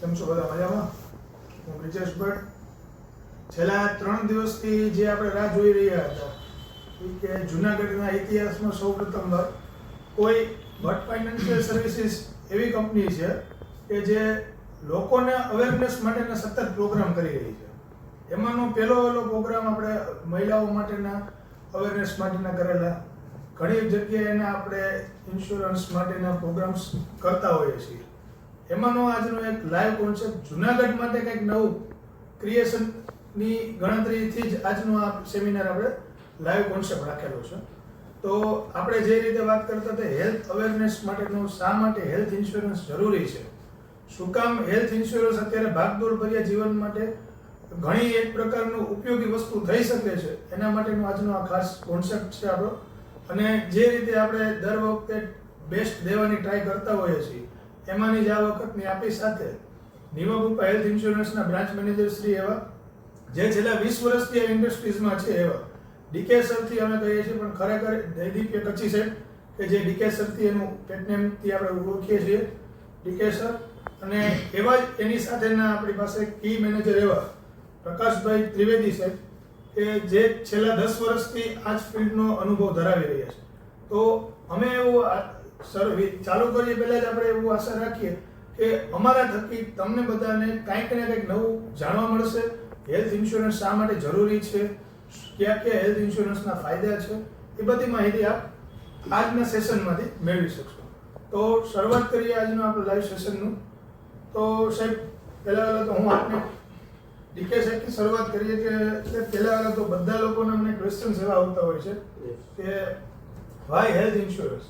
કેમ છો બધા મજામાં? હું બ્રિજેશ ભટ્ટ. છેલ્લા 3 દિવસથી જે આપણે રાહ જોઈ રહ્યા હતા કે જૂનાગઢના ઇતિહાસમાં સૌપ્રથમવાર કોઈ ભટ્ટ ફાઇનાન્શિયલ સર્વિસીસ એવી કંપની છે કે જે લોકોને અવેરનેસ માટેના સતત પ્રોગ્રામ કરી રહી છે. એમાંનો પહેલો પ્રોગ્રામ આપણે મહિલાઓ માટેના અવેરનેસ માટેના કરેલા. ઘણી જગ્યાએ એના આપણે ઇન્સ્યોરન્સ માટેના પ્રોગ્રામ્સ કરતા હોઈએ છીએ. એમાંનો આજનો એક લાઈવ કોન્સેપ્ટ જૂનાગઢ માટે કંઈક નવું ક્રિએશનની ગણતરીથી જ આજનો આ સેમિનાર આપણે લાઈવ કોન્સેપ્ટ રાખેલો છે. તો આપણે જે રીતે વાત કરતા હતા હેલ્થ અવેરનેસ માટેનું શા માટે હેલ્થ ઇન્સ્યોરન્સ જરૂરી છે, શું કામ હેલ્થ ઇન્સ્યોરન્સ અત્યારે ભાગદોડ ભર્યા જીવન માટે ઘણી એક પ્રકારનું ઉપયોગી વસ્તુ થઈ શકે છે, એના માટેનો આજનો આ ખાસ કોન્સેપ્ટ છે આપણો. અને જે રીતે આપણે દર વખતે બેસ્ટ દેવાની ટ્રાય કરતા હોઈએ છીએ એમાંની જ આ વખતની આપણી સાથે નિવાબુપા હેલ્થ ઇન્સ્યોરન્સના બ્રાન્ચ મેનેજર શ્રી એવા જે છેલ્લા 20 વર્ષથી આ ઇન્ડસ્ટ્રીઝમાં છે એવા ડીકે સરથી અમે કહીએ છીએ, પણ ખરેખર જયદીપ કચ્છી સાહેબ કે જે ડીકે સરથી એનું પેટનેમથી આપણે ઓળખીએ છીએ ડીકે સર. અને એવા જ એની સાથેના આપણી પાસે કી મેનેજર એવા પ્રકાશભાઈ ત્રિવેદી સાહેબ કે જે છેલ્લા 10 વર્ષથી આ જ ફિલ્ડનો અનુભવ ધરાવી રહ્યા છે. તો અમે એવું સર ચાલુ કરીએ પહેલાં જ આપણે એવું આશા રાખીએ કે અમારા થકી તમને બધાને કંઈક ને કંઈક નવું જાણવા મળશે. હેલ્થ ઇન્સ્યોરન્સ શા માટે જરૂરી છે, કયા કયા હેલ્થ ઇન્સ્યોરન્સના ફાયદા છે, એ બધી માહિતી આપ આજના સેશનમાંથી મેળવી શકશો. તો શરૂઆત કરીએ આજનું આપણું લાઈવ સેશનનું. તો સાહેબ પહેલાં તો હું આપને ડીકે સાહેબથી શરૂઆત કરીએ કે પહેલાં તો બધા લોકોને અમને ક્વેશ્ચન્સ એવા આવતા હોય છે કે વાય હેલ્થ ઇન્સ્યોરન્સ,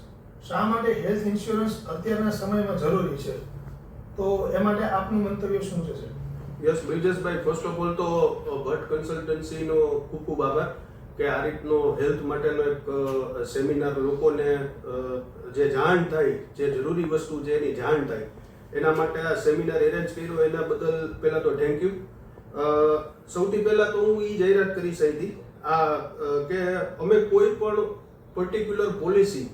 શા માટે હેલ્થ ઇન્સ્યોરન્સ અત્યારના સમયમાં જરૂરી છે? તો એ માટે આપનું મંતવ્ય શું છે sir? Yes Brijeshbhai, first of all તો ભટ્ટ કન્સલ્ટન્સીનો ખૂબ ખૂબ આભાર કે આ રીતનો હેલ્થ માટેનો એક સેમિનાર લોકોને જે જાણ થાય, જે જરૂરી વસ્તુ છે એની જાણ થાય એના માટે આ સેમિનાર એરેન્જ કર્યો. એના બદલ પહેલાં તો થેન્ક યુ. સૌથી પહેલાં તો હું એ જાહેરાત કરી હતી કે અમે કોઈ પણ પર્ટિક્યુલર પોલિસી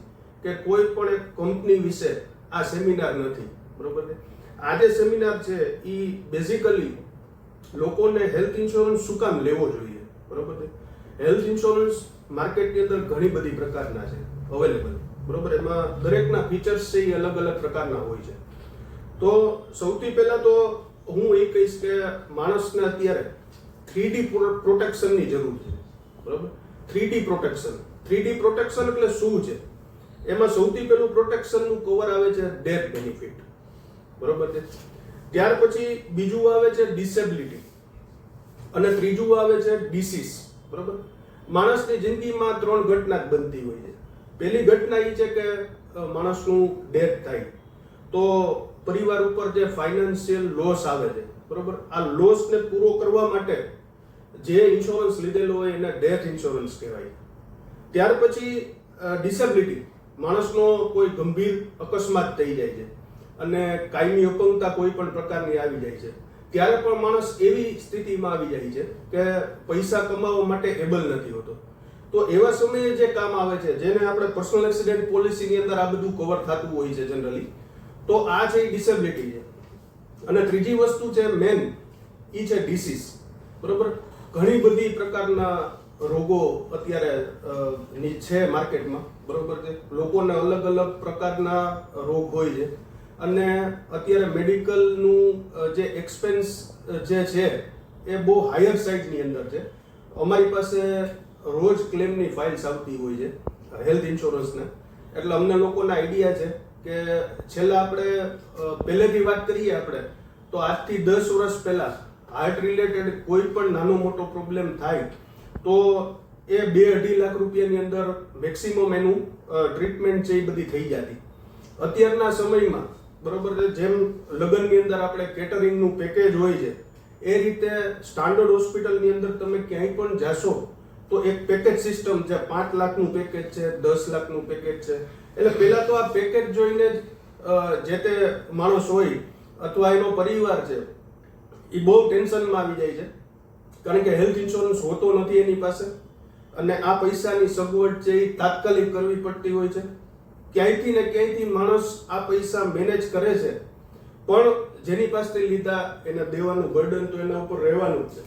કે કોઈ પણ એક કંપની વિશે આ સેમિનાર નથી, બરોબર છે. આ જે સેમિનાર છે એ બેઝિકલી લોકોને હેલ્થ ઇન્સ્યોરન્સ શું કામ લેવો જોઈએ, બરોબર છે. હેલ્થ ઇન્સ્યોરન્સ માર્કેટની અંદર ઘણી બધી પ્રકારના છે અવેલેબલ, બરોબર. એમાં દરેકના ફીચર્સ છે એ અલગ અલગ પ્રકારના હોય છે. તો સૌથી પહેલાં તો હું એ કહીશ કે માણસને અત્યારે 3D પ્રોટેક્શનની જરૂર છે, બરોબર. 3D પ્રોટેક્શન એટલે શું છે? એમાં સૌથી પહેલું પ્રોટેક્શનનું કવર આવે છે ડેથ બેનિફિટ, બરોબર છે. ત્યાર પછી બીજું આવે છે ડિસેબિલિટી અને ત્રીજું આવે છે ડિસીઝ, બરોબર. માણસની જિંદગીમાં 3 ઘટના બનતી હોય છે. પહેલી ઘટના એ છે કે માણસનું ડેથ થાય તો પરિવાર ઉપર જે ફાઇનાન્શિયલ લોસ આવે છે, બરોબર. આ લોસને પૂરો કરવા માટે જે ઇન્સ્યોરન્સ લીધેલો હોય એને ડેથ ઇન્સ્યોરન્સ કહેવાય. ત્યાર પછી ડિસેબિલિટી, માણસનો કોઈ ગંભીર અકસ્માત થઈ જાય છે અને કાયમી અપંગતા કોઈ પણ પ્રકારની આવી જાય છે, ત્યારે પણ માણસ એવી સ્થિતિમાં આવી જાય છે કે પૈસા કમાવા માટે એબલ નથી હોતો. તો એવા સમયે જે કામ આવે છે, જેને આપણે પર્સનલ એક્સિડન્ટ પોલિસીની અંદર આ બધું કવર થતું હોય છે જનરલી, તો આ છે ડિસેબિલિટી છે. અને ત્રીજી વસ્તુ છે મેન, એ છે ડિસીઝ, બરોબર. ઘણી બધી પ્રકારના રોગો અત્યારે છે માર્કેટમાં, બરોબર છે. લોકોને અલગ અલગ પ્રકારના રોગ હોય છે અને અત્યારે મેડિકલનું જે એક્સપેન્સ જે છે એ બહુ હાયર સાઇડની અંદર છે. અમારી પાસે રોજ ક્લેમની ફાઇલ્સ આવતી હોય છે હેલ્થ ઇન્સ્યોરન્સને, એટલે અમને લોકોના આઈડિયા છે કે છેલ્લા આપણે પહેલેથી વાત કરીએ આપણે તો આજથી 10 વર્ષ પહેલાં હાર્ટ રિલેટેડ કોઈ પણ નાનો મોટો પ્રોબ્લેમ થાય તો એ 2-2.5 લાખ રૂપિયાની અંદર મેક્સિમમ એનું ટ્રીટમેન્ટ છે એ બધી થઈ જતી. અત્યારના સમયમાં, બરોબર છે, જેમ લગ્નની અંદર આપણે કેટરિંગનું પેકેજ હોય છે એ રીતે સ્ટાન્ડર્ડ હોસ્પિટલની અંદર તમે ક્યાંય પણ જાશો તો એક પેકેજ સિસ્ટમ છે. 5 લાખનું પેકેજ છે, 10 લાખનું પેકેજ છે. એટલે પહેલાં તો આ પેકેજ જોઈને જ જે તે માણસ હોય અથવા એનો પરિવાર છે એ બહુ ટેન્શનમાં આવી જાય છે, કારણ કે હેલ્થ ઇન્સ્યોરન્સ હોતો નથી એની પાસે અને આ પૈસાની સગવડ છે એ તાત્કાલિક કરવી પડતી હોય છે. ક્યાંયથી ને ક્યાંયથી માણસ આ પૈસા મેનેજ કરે છે, પણ જેની પાસેથી લીધા એને દેવાનું બર્ડન તો એના ઉપર રહેવાનું જ છે,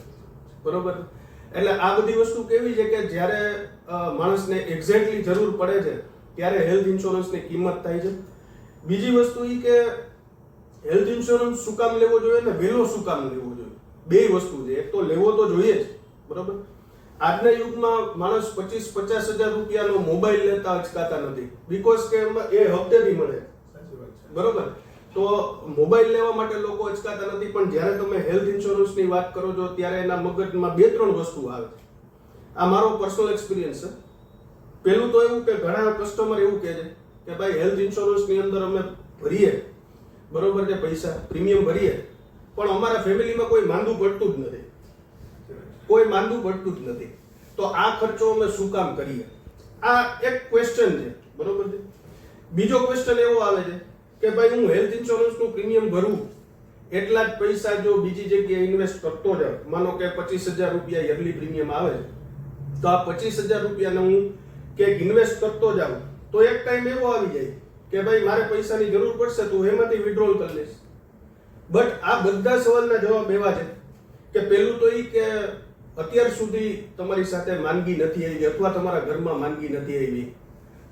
બરોબર. એટલે આ બધી વસ્તુ કેવી છે કે જ્યારે માણસને એક્ઝેક્ટલી જરૂર પડે છે ત્યારે હેલ્થ ઇન્સ્યોરન્સની કિંમત થાય છે. બીજી વસ્તુ એ કે હેલ્થ ઇન્સ્યોરન્સ શું કામ લેવો જોઈએ ને વહેલો શું કામ લેવો જોઈએ, બે વસ્તુ છે. એક તો લેવો તો જોઈએ જ, બરોબર. આજના યુગમાં માણસ 25-50 હજાર રૂપિયાનો મોબાઈલ લેતા અચકાતા નથી, બીકોઝ કે એ હપ્તેથી મળે, બરોબર. તો મોબાઈલ લેવા માટે લોકો અચકાતા નથી, પણ જ્યારે તમે હેલ્થ ઇન્સ્યોરન્સની વાત કરો છો ત્યારે એના મગજમાં 2-3 વસ્તુ આવે છે. આ મારો પર્સનલ એક્સપિરિયન્સ છે. પહેલું તો એવું કે ઘણા કસ્ટમર એવું કહે છે કે ભાઈ હેલ્થ ઇન્સ્યોરન્સની અંદર અમે ભરીએ, બરોબર છે, પૈસા પ્રીમિયમ ભરીએ, પણ અમારા ફેમિલીમાં કોઈ માંદું પડતું જ નથી, કોઈ માંદું પડતું જ નથી, તો આ ખર્ચો અમે શું કામ કરીએ? આ એક ક્વેશ્ચન છે, બરોબર છે. બીજો ક્વેશ્ચન એવો આવે છે કે ભાઈ હું હેલ્થ ઇન્સ્યોરન્સનું પ્રીમિયમ ભરું, એટલા જ પૈસા જો બીજી જગ્યાએ ઇન્વેસ્ટ કરતો જાઉં, માનો કે 25,000 રૂપિયા યરલી પ્રીમિયમ આવે છે, તો આ 25,000 રૂપિયાને હું ક્યાંક ઇન્વેસ્ટ કરતો જાઉં તો એક ટાઈમ એવો આવી જાય કે ભાઈ મારે પૈસાની જરૂર પડશે તો એમાંથી વિડ્રોલ કરી લઈશ. બટ આ બધા સવાલના જવાબ એવા છે કે પહેલું તો એ કે અત્યાર સુધી તમારી સાથે માંદગી નથી આવી અથવા તમારા ઘરમાં માંદગી નથી આવી,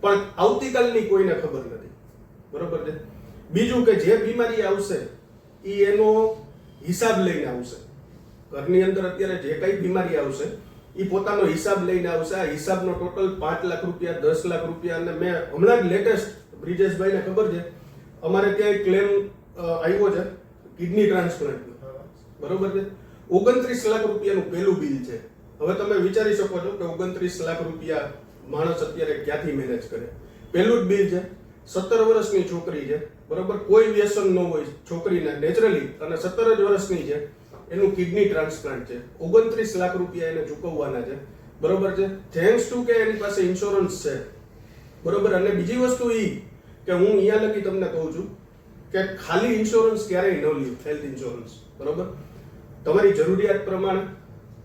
પણ આવતીકાલની કોઈને ખબર નથી, બરોબર છે. બીજું કે જે બીમારી આવશે એ એનો હિસાબ લઈને આવશે. ઘરની અંદર અત્યારે જે કઈ બીમારી આવશે એ પોતાનો હિસાબ લઈને આવશે. આ હિસાબનો ટોટલ 5 લાખ રૂપિયા, 10 લાખ રૂપિયા, અને મેં હમણાં જ લેટેસ્ટ બ્રિજેશભાઈને ખબર છે અમારે ત્યાં ક્લેમ આવ્યો છે કિડની ટ્રાન્સપ્લાન્ટનો, બરોબર છે. 29 લાખ રૂપિયાનું પહેલું બિલ છે. હવે તમે વિચારી શકો છો કે 29 લાખ રૂપિયા માણસ અત્યારે ક્યાંથી મેનેજ કરે. પહેલું જ બિલ છે. 17 વર્ષની છોકરી છે, બરોબર, કોઈ વ્યસન ન હોય છોકરીને નેચરલી, અને 17 જ વર્ષની છે, એનું કિડની ટ્રાન્સપ્લાન્ટ છે. 29 લાખ રૂપિયા એને ચૂકવવાના છે, બરોબર છે, થેન્ક્સ ટુ કે એની પાસે ઇન્સ્યોરન્સ છે, બરોબર. અને બીજી વસ્તુ એ કે હું અહીંયા લગી તમને કહું છું કે ખાલી ઇન્સ્યોરન્સ ક્યારેય ન લ્યો, હેલ્થ ઇન્સ્યોરન્સ, બરોબર. તમારી જરૂરિયાત પ્રમાણે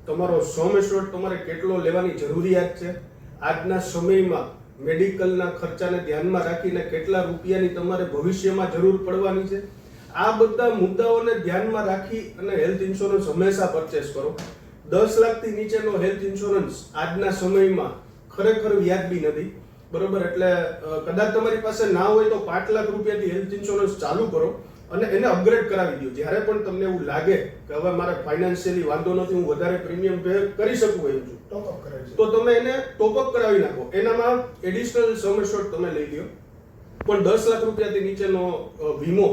તમારો સમ એશ્યોર્ડ તમારે કેટલો લેવાની જરૂરિયાત છે, આજના સમયમાં મેડિકલના ખર્ચાને ધ્યાનમાં રાખીને કેટલા રૂપિયાની તમારે ભવિષ્યમાં જરૂર પડવાની છે, આ બધા મુદ્દાઓને ધ્યાનમાં રાખી અને હેલ્થ ઇન્સ્યોરન્સ હંમેશા પરચેસ કરો. 10 લાખથી નીચેનો હેલ્થ ઇન્સ્યોરન્સ આજના સમયમાં ખરેખર વ્યાજબી નથી, બરોબર. એટલે કદાચ તમારી પાસે ના હોય તો 5 લાખ રૂપિયાથી હેલ્થ ઇન્સ્યોરન્સ ચાલુ કરો અને એને અપગ્રેડ કરાવી દો. જ્યારે પણ તમને એવું લાગે કે હવે મારે ફાઇનાન્શિયલી વાંધો નથી, હું વધારે પ્રીમિયમ પે કરી શકું એમ છું, તો તમે એને ટોપઅપ કરાવી નાખો. એનામાં એડિશનલ સમ એશ્યોર્ડ તમે લઈ લ્યો, પણ 10 લાખ રૂપિયાથી નીચેનો વીમો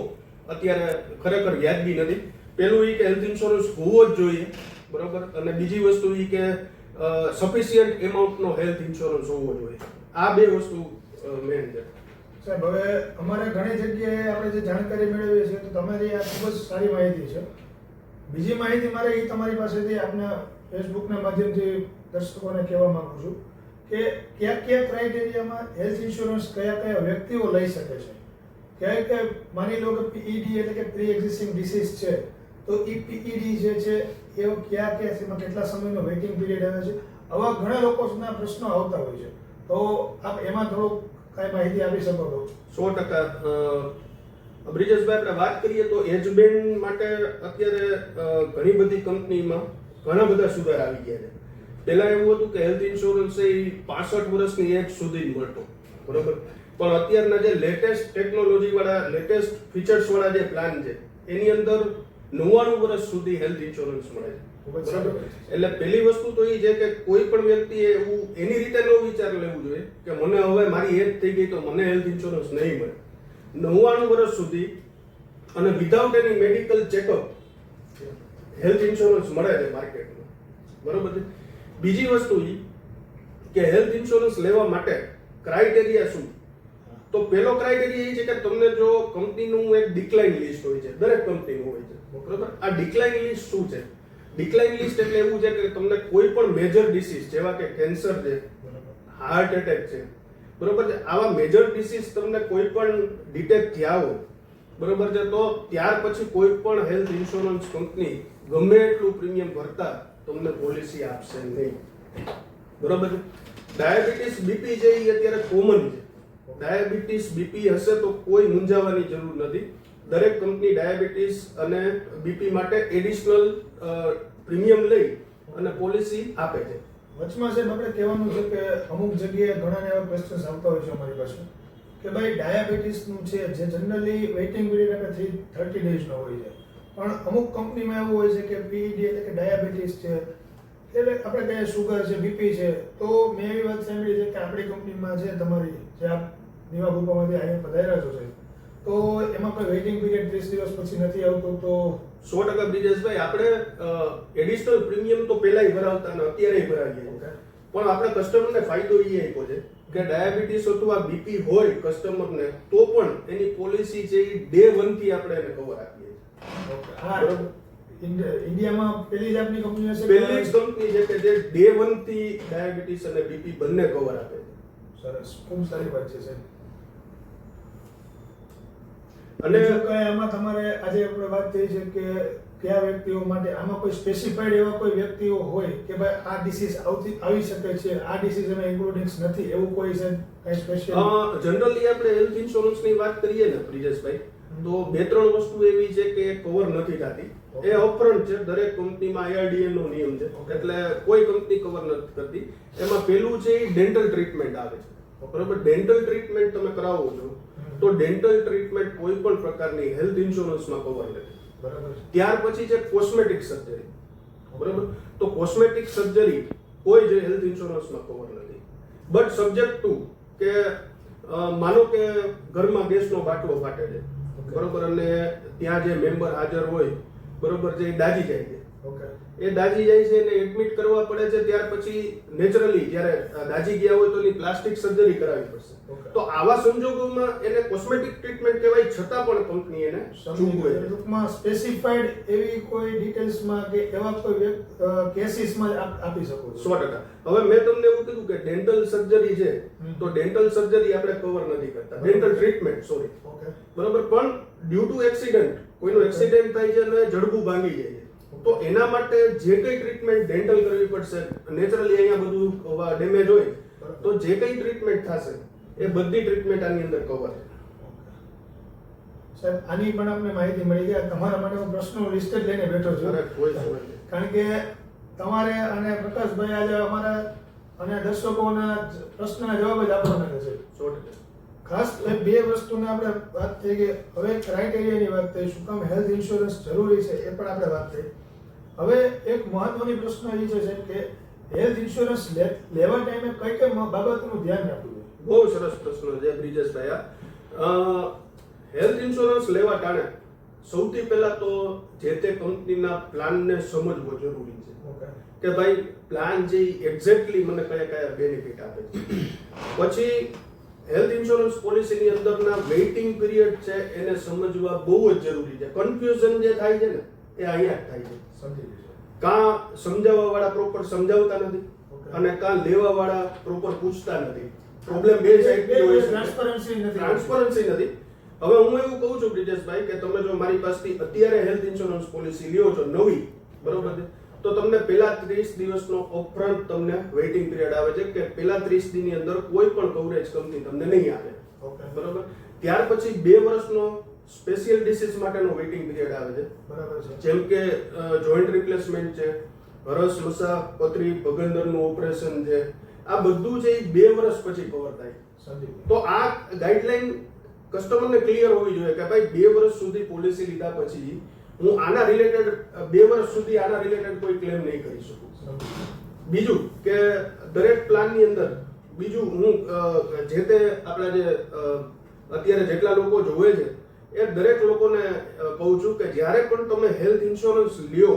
અત્યારે ખરેખર વ્યાજબી નથી. પેલું એ કે હેલ્થ ઇન્સ્યોરન્સ હોવો જ જોઈએ, બરોબર. અને બીજી વસ્તુ એ કે સફિશિયન્ટ એમાઉન્ટનો હેલ્થ ઇન્સ્યોરન્સ હોવો જોઈએ. આ બે વસ્તુ મેઇન છે. સાહેબ, હવે અમારે ઘણી જગ્યાએ આપણે જે જાણકારી મેળવીએ છીએ તો તમારી આ ખૂબ જ સારી માહિતી છે. બીજી માહિતી મારે એ તમારી પાસેથી આપના ફેસબુકના માધ્યમથી દર્શકોને કહેવા માંગુ છું કે કયા કયા ક્રાઇટેરિયામાં હેલ્થ ઇન્સ્યોરન્સ કયા કયા વ્યક્તિઓ લઈ શકે છે. ક્યાંક કે માની લો કે પીઈડી એટલે કે પ્રી એક્ઝિસ્ટિંગ ડિસીઝ છે, તો એ પીઈડી જે છે એ કયા કયા એમાં કેટલા સમયનો વેઇટિંગ પીરિયડ આવે છે, આવા ઘણા લોકોના પ્રશ્નો આવતા હોય છે. તો આપ એમાં થોડું કઈ માહિતી આપી શકો છો? 100%. બ્રિજેશભાઈ, આપણે વાત કરીએ તો એજ બેન્ડ માટે અત્યારે ઘણી બધી કંપનીમાં ઘણા બધા સુધાર આવી ગયા છે. પહેલા એવું હતું કે હેલ્થ ઇન્સ્યોરન્સ એ 65 વર્ષની એજ સુધી મળતો, બરોબર. પણ અત્યારના જે લેટેસ્ટ ટેકનોલોજી વાળા, લેટેસ્ટ ફીચર્સ વાળા જે પ્લાન છે એની અંદર 99 વર્ષ સુધી હેલ્થ ઇન્સ્યોરન્સ મળે છે, બરાબર. એટલે પહેલી વસ્તુ તો એ છે કે કોઈ પણ વ્યક્તિએ એવું એની રીતે ન વિચાર લેવું જોઈએ કે મને હવે મારી એજ થઈ ગઈ તો મને હેલ્થ ઇન્સ્યોરન્સ નહીં મળે. 99 વર્ષ સુધી અને વિધાઉટ એની મેડિકલ ચેકઅપ હેલ્થ ઇન્સ્યોરન્સ મળે છે માર્કેટમાં, બરોબર છે. બીજી વસ્તુ એ કે હેલ્થ ઇન્સ્યોરન્સ લેવા માટે ક્રાઇટેરિયા શું? તો પહેલો ક્રાઇટેરિયા એ છે કે તમને જો કંપનીનું એક ડિક્લાઇન લિસ્ટ હોય છે, દરેક કંપનીનું હોય છે, બરોબર. આ ડિક્લાઇન લિસ્ટ શું છે? ડિક્લાઇન લિસ્ટ એટલે એવું છે કે તમને કોઈ પણ મેજર ડિસીઝ જેવા કે કેન્સર છે, હાર્ટ એટેક છે, બરોબર છે, આવા મેજર ડિસીઝ તમને કોઈ પણ ડિટેક્ટ થયા હોય, બરોબર છે, તો ત્યાર પછી કોઈ પણ હેલ્થ ઇન્સ્યોરન્સ કંપની ગમે એટલું પ્રીમિયમ ભરતા તમને પોલિસી આપશે નહીં, બરોબર છે. ડાયાબિટીસ, બીપી છે એ અત્યારે કોમન છે. ડાયાબિટીસ, બીપી હશે તો કોઈ મૂંઝાવાની જરૂર નથી. દરેક કંપની ડાયાબિટીસ અને બીપી માટે એડિશનલ પ્રીમિયમ લઈ અને પોલિસી આપે છે. વચમાં સાહેબ આપણે કહેવાનું છે કે અમુક જગ્યાએ ઘણાને એવા ક્વેશ્ચન્સ આવતા હોય છે અમારી પાસે કે ભાઈ ડાયાબિટીસનું છે જે જનરલી વેઇટિંગ પીરિયડ આપણે 30 ડેઝનો હોય છે, પણ અમુક કંપનીમાં એવું હોય છે કે પીઈડી એટલે કે ડાયાબિટીસ છે, એટલે આપણે કહીએ શુગર છે, બીપી છે. તો મેં એવી વાત સાંભળી છે કે આપણી કંપનીમાં છે તમારી જે આપ નિવા ગ્રુપમાંથી અહીંયા પધાર્યા છો છે, તો એમાં કોઈ વેઇટિંગ પીરિયડ 30 દિવસ પછી નથી આવતું. તો 100% બ્રિજેશભાઈ, આપણે એડિશનલ પ્રીમિયમ તો પહેલાય ભરાવતા અને અત્યારે ભરાવીએ, પણ આપણે કસ્ટમરને ફાયદો એ આપ્યો છે કે ડાયાબિટીસ અથવા બીપી હોય કસ્ટમરને તો પણ એની પોલિસી છે એ ડે 1 થી આપણે એને કવર આપીએ છીએ. હા, ઇન્ડિયામાં પહેલી જ આપની કંપની હશે, પહેલી જ કંપની છે કે જે ડે 1 થી ડાયાબિટીસ અને બીપી બંને કવર આપે છે. સરસ, ખૂબ સારી વાત છે સાહેબ. અને અને આમાં તમારે આજે આપણે વાત થઈ છે કે કયા વ્યક્તિઓ માટે આમાં કોઈ સ્પેસિફાઈડ એવા કોઈ વ્યક્તિઓ હોય કે ભાઈ આ ડિસીઝ આવી શકે છે, આ ડિસીઝ એમાં ઇન્ક્લુડિંગ્સ નથી, એવું કોઈ છે કઈ સ્પેશિયલ? જનરલી આપણે હેલ્થ ઇન્સ્યોરન્સની વાત કરીએ ને બ્રિજેશભાઈ, તો 2-3 વસ્તુ એવી છે કે કવર નથી થતી. એ અપફ્રન્ટ છે, દરેક કંપનીમાં IRDA નો નિયમ છે, એટલે કોઈ કંપની કવર નથી કરતી. એમાં પહેલું છે ડેન્ટલ ટ્રીટમેન્ટ આવે છે. બરોબર, ડેન્ટલ ટ્રીટમેન્ટ તમે કરાવો છો તો ડેન્ટલ ટ્રીટમેન્ટ કોઈ પણ પ્રકારની હેલ્થ ઇન્સ્યોરન્સમાં કવર નથી. બરાબર. ત્યાર પછી છે કોસ્મેટિક સર્જરી. બરોબર, તો કોસ્મેટિક સર્જરી કોઈ જે હેલ્થ ઇન્સ્યોરન્સમાં કવર નથી. બટ સબ્જેક્ટ ટુ કે માનો કે ઘરમાં ગેસનો બાટલો ફાટે છે, બરોબર, અને ત્યાં જે મેમ્બર હાજર હોય, બરોબર, જે દાજી જાય છે, એ દાજી જાય છે એને એડમિટ કરવા પડે છે. ત્યાર પછી નેચરલી જ્યારે દાજી ગયા હોય તો એની પ્લાસ્ટિક સર્જરી કરાવવી પડશે. તો આવા સંજોગોમાં એને કોસ્મેટિક ટ્રીટમેન્ટ કહેવાય, છતાં પણ કંપની એને ચૂકવે છે. ટૂંકમાં સ્પેસિફાઈડ એવી કોઈ ડિટેલ્સમાં કે એવા કોઈ કેસીસમાં આપી શકો છો? 100%. હવે મેં તમને એવું કીધું કે ડેન્ટલ સર્જરી છે, તો ડેન્ટલ સર્જરી આપણે કવર નથી કરતા, ડેન્ટલ ટ્રીટમેન્ટ, સોરી, બરોબર. પણ ડ્યુ ટુ એક્સિડન્ટ, કોઈનો એક્સિડન્ટ થાય છે અને જડબું ભાંગી જાય છે, તો એના માટે જે કઈ ટ્રીટમેન્ટ ડેન્ટલ કરવી પડશે, નેચરલી અહીંયા બધું ડેમેજ હોય તો જે કઈ ટ્રીટમેન્ટ થશે એ બધી ટ્રીટમેન્ટ આની અંદર કવર છે. સાહેબ, આની પણ આપણે માહિતી મળી ગયા. તમારા માટે હું પ્રશ્નો લિસ્ટ જ લઈને બેઠો છું, કારણ કે તમારે અને પ્રકાશભાઈ આજે અમારા અને દર્શકોના પ્રશ્નના જવાબ જ આપવાના છે. 100%. ખાસ બે વસ્તુને આપણે વાત થઈ કે હવે ક્રાઇટેરિયાની વાત થઈ, શું કામ હેલ્થ ઇન્સ્યોરન્સ જરૂરી છે એ પણ આપણે વાત થઈ. હવે એક મહત્વની પ્રશ્ન એ છે સાહેબ કે હેલ્થ ઇન્સ્યોરન્સ લેવા ટાઈમે કઈ કઈ બાબતનું ધ્યાન રાખવું જોઈએ? બહુ સરસ પ્રશ્ન છે બ્રિજેશભાઈ. હેલ્થ ઇન્સ્યોરન્સ લેવા ટાણે સૌથી પહેલા તો જે તે કંપનીના પ્લાનને સમજવો જરૂરી છે કે ભાઈ પ્લાન જે એક્ઝેક્ટલી મને કયા કયા બેનિફિટ આપે છે. પછી હેલ્થ ઇન્સ્યોરન્સ પોલિસીની અંદરના વેઇટિંગ પીરિયડ છે એને સમજવા બહુ જ જરૂરી છે. કન્ફ્યુઝન જે થાય છે ને એ અહીંયા જ થાય છે. કાં સમજાવવા વાળા પ્રોપર સમજાવતા નથી અને કાં લેવા વાળા પ્રોપર પૂછતા નથી. પ્રોબ્લેમ બે સાઈડથી હોય છે, ટ્રાન્સપરન્સી નથી. હવે હું એવું કહું છું બ્રિજેશભાઈ કે તમે જો મારી પાસેથી અત્યારે હેલ્થ ઇન્સ્યોરન્સ પોલિસી લ્યો છો નવી, બરોબર છે, તો તમને પહેલા 30 દિવસનો અપફ્રન્ટ તમને વેઇટિંગ પીરિયડ આવે છે કે પહેલા 30 દિનની અંદર કોઈ પણ કવરેજ કંપની તમને નહીં આપે, બરોબર. ત્યાર પછી 2 વર્ષનો સ્પેશિયલ ડિસીઝ માટેનો વેઇટિંગ પીરિયડ આવે છે, બરાબર છે, જેમ કે જોઈન્ટ રિપ્લેસમેન્ટ છે, હરસ મસા પથરી ભગંદરનું ઓપરેશન છે, આ બધું છે એ 2 વર્ષ પછી કવર થાય. તો આ ગાઈડલાઈન કસ્ટમરને ક્લિયર હોવી જોઈએ કે ભાઈ 2 વર્ષ સુધી પોલિસી લીધા પછી હું આના રિલેટેડ 2 વર્ષ સુધી આના રિલેટેડ કોઈ ક્લેમ નહીં કરી શકું. બીજું કે દરેક પ્લાનની અંદર બીજું હું જે તે આપણા જે અત્યારે જેટલા લોકો જોવે છે એ દરેક લોકોને કહું છું કે જ્યારે પણ તમે હેલ્થ ઇન્સ્યોરન્સ લ્યો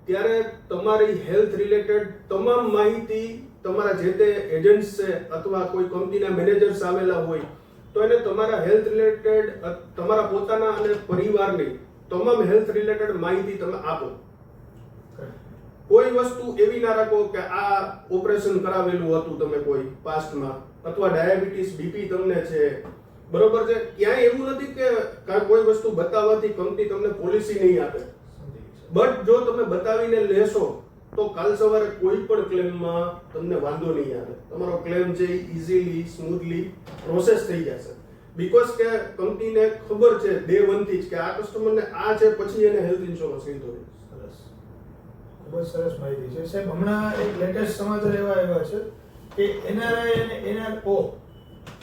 ત્યારે તમારી હેલ્થ રિલેટેડ તમામ માહિતી તમારા જે તે એજન્ટ્સ છે અથવા કોઈ કંપનીના મેનેજર્સ આવેલા હોય તો એને તમારા હેલ્થ રિલેટેડ તમારા પોતાના અને પરિવારની તમામ હેલ્થ રિલેટેડ માહિતી તમે આપો. કોઈ વસ્તુ એવી ના રાખો કે આ ઓપરેશન કરાવેલું હતું તમે કોઈ પાસ્ટમાં અથવા ડાયાબિટીસ બીપી તમને છે, બરોબર છે. ક્યાંય એવું નથી કે કોઈ વસ્તુ બતાવવાથી કંપની તમને પોલિસી નહીં આપે, બટ જો તમે બતાવીને લેશો તો કાલ સવારે કોઈ પણ ક્લેમમાં તમને વાંધો નહીં આવે. તમારો ક્લેમ છે ઇઝીલી સ્મૂથલી પ્રોસેસ થઈ જશે. બીકોઝ કે કંપનીને ખબર છે ડે 1 થી જ કે આ કસ્ટમરને આ છે, પછી એને હેલ્થ ઇન્સ્યોરન્સ લીધો છે. સરસ, ખૂબ જ સરસ માહિતી છે સાહેબ. હમણાં એક લેટેસ્ટ સમાચાર એવા આવ્યા છે કે NRI અને NRO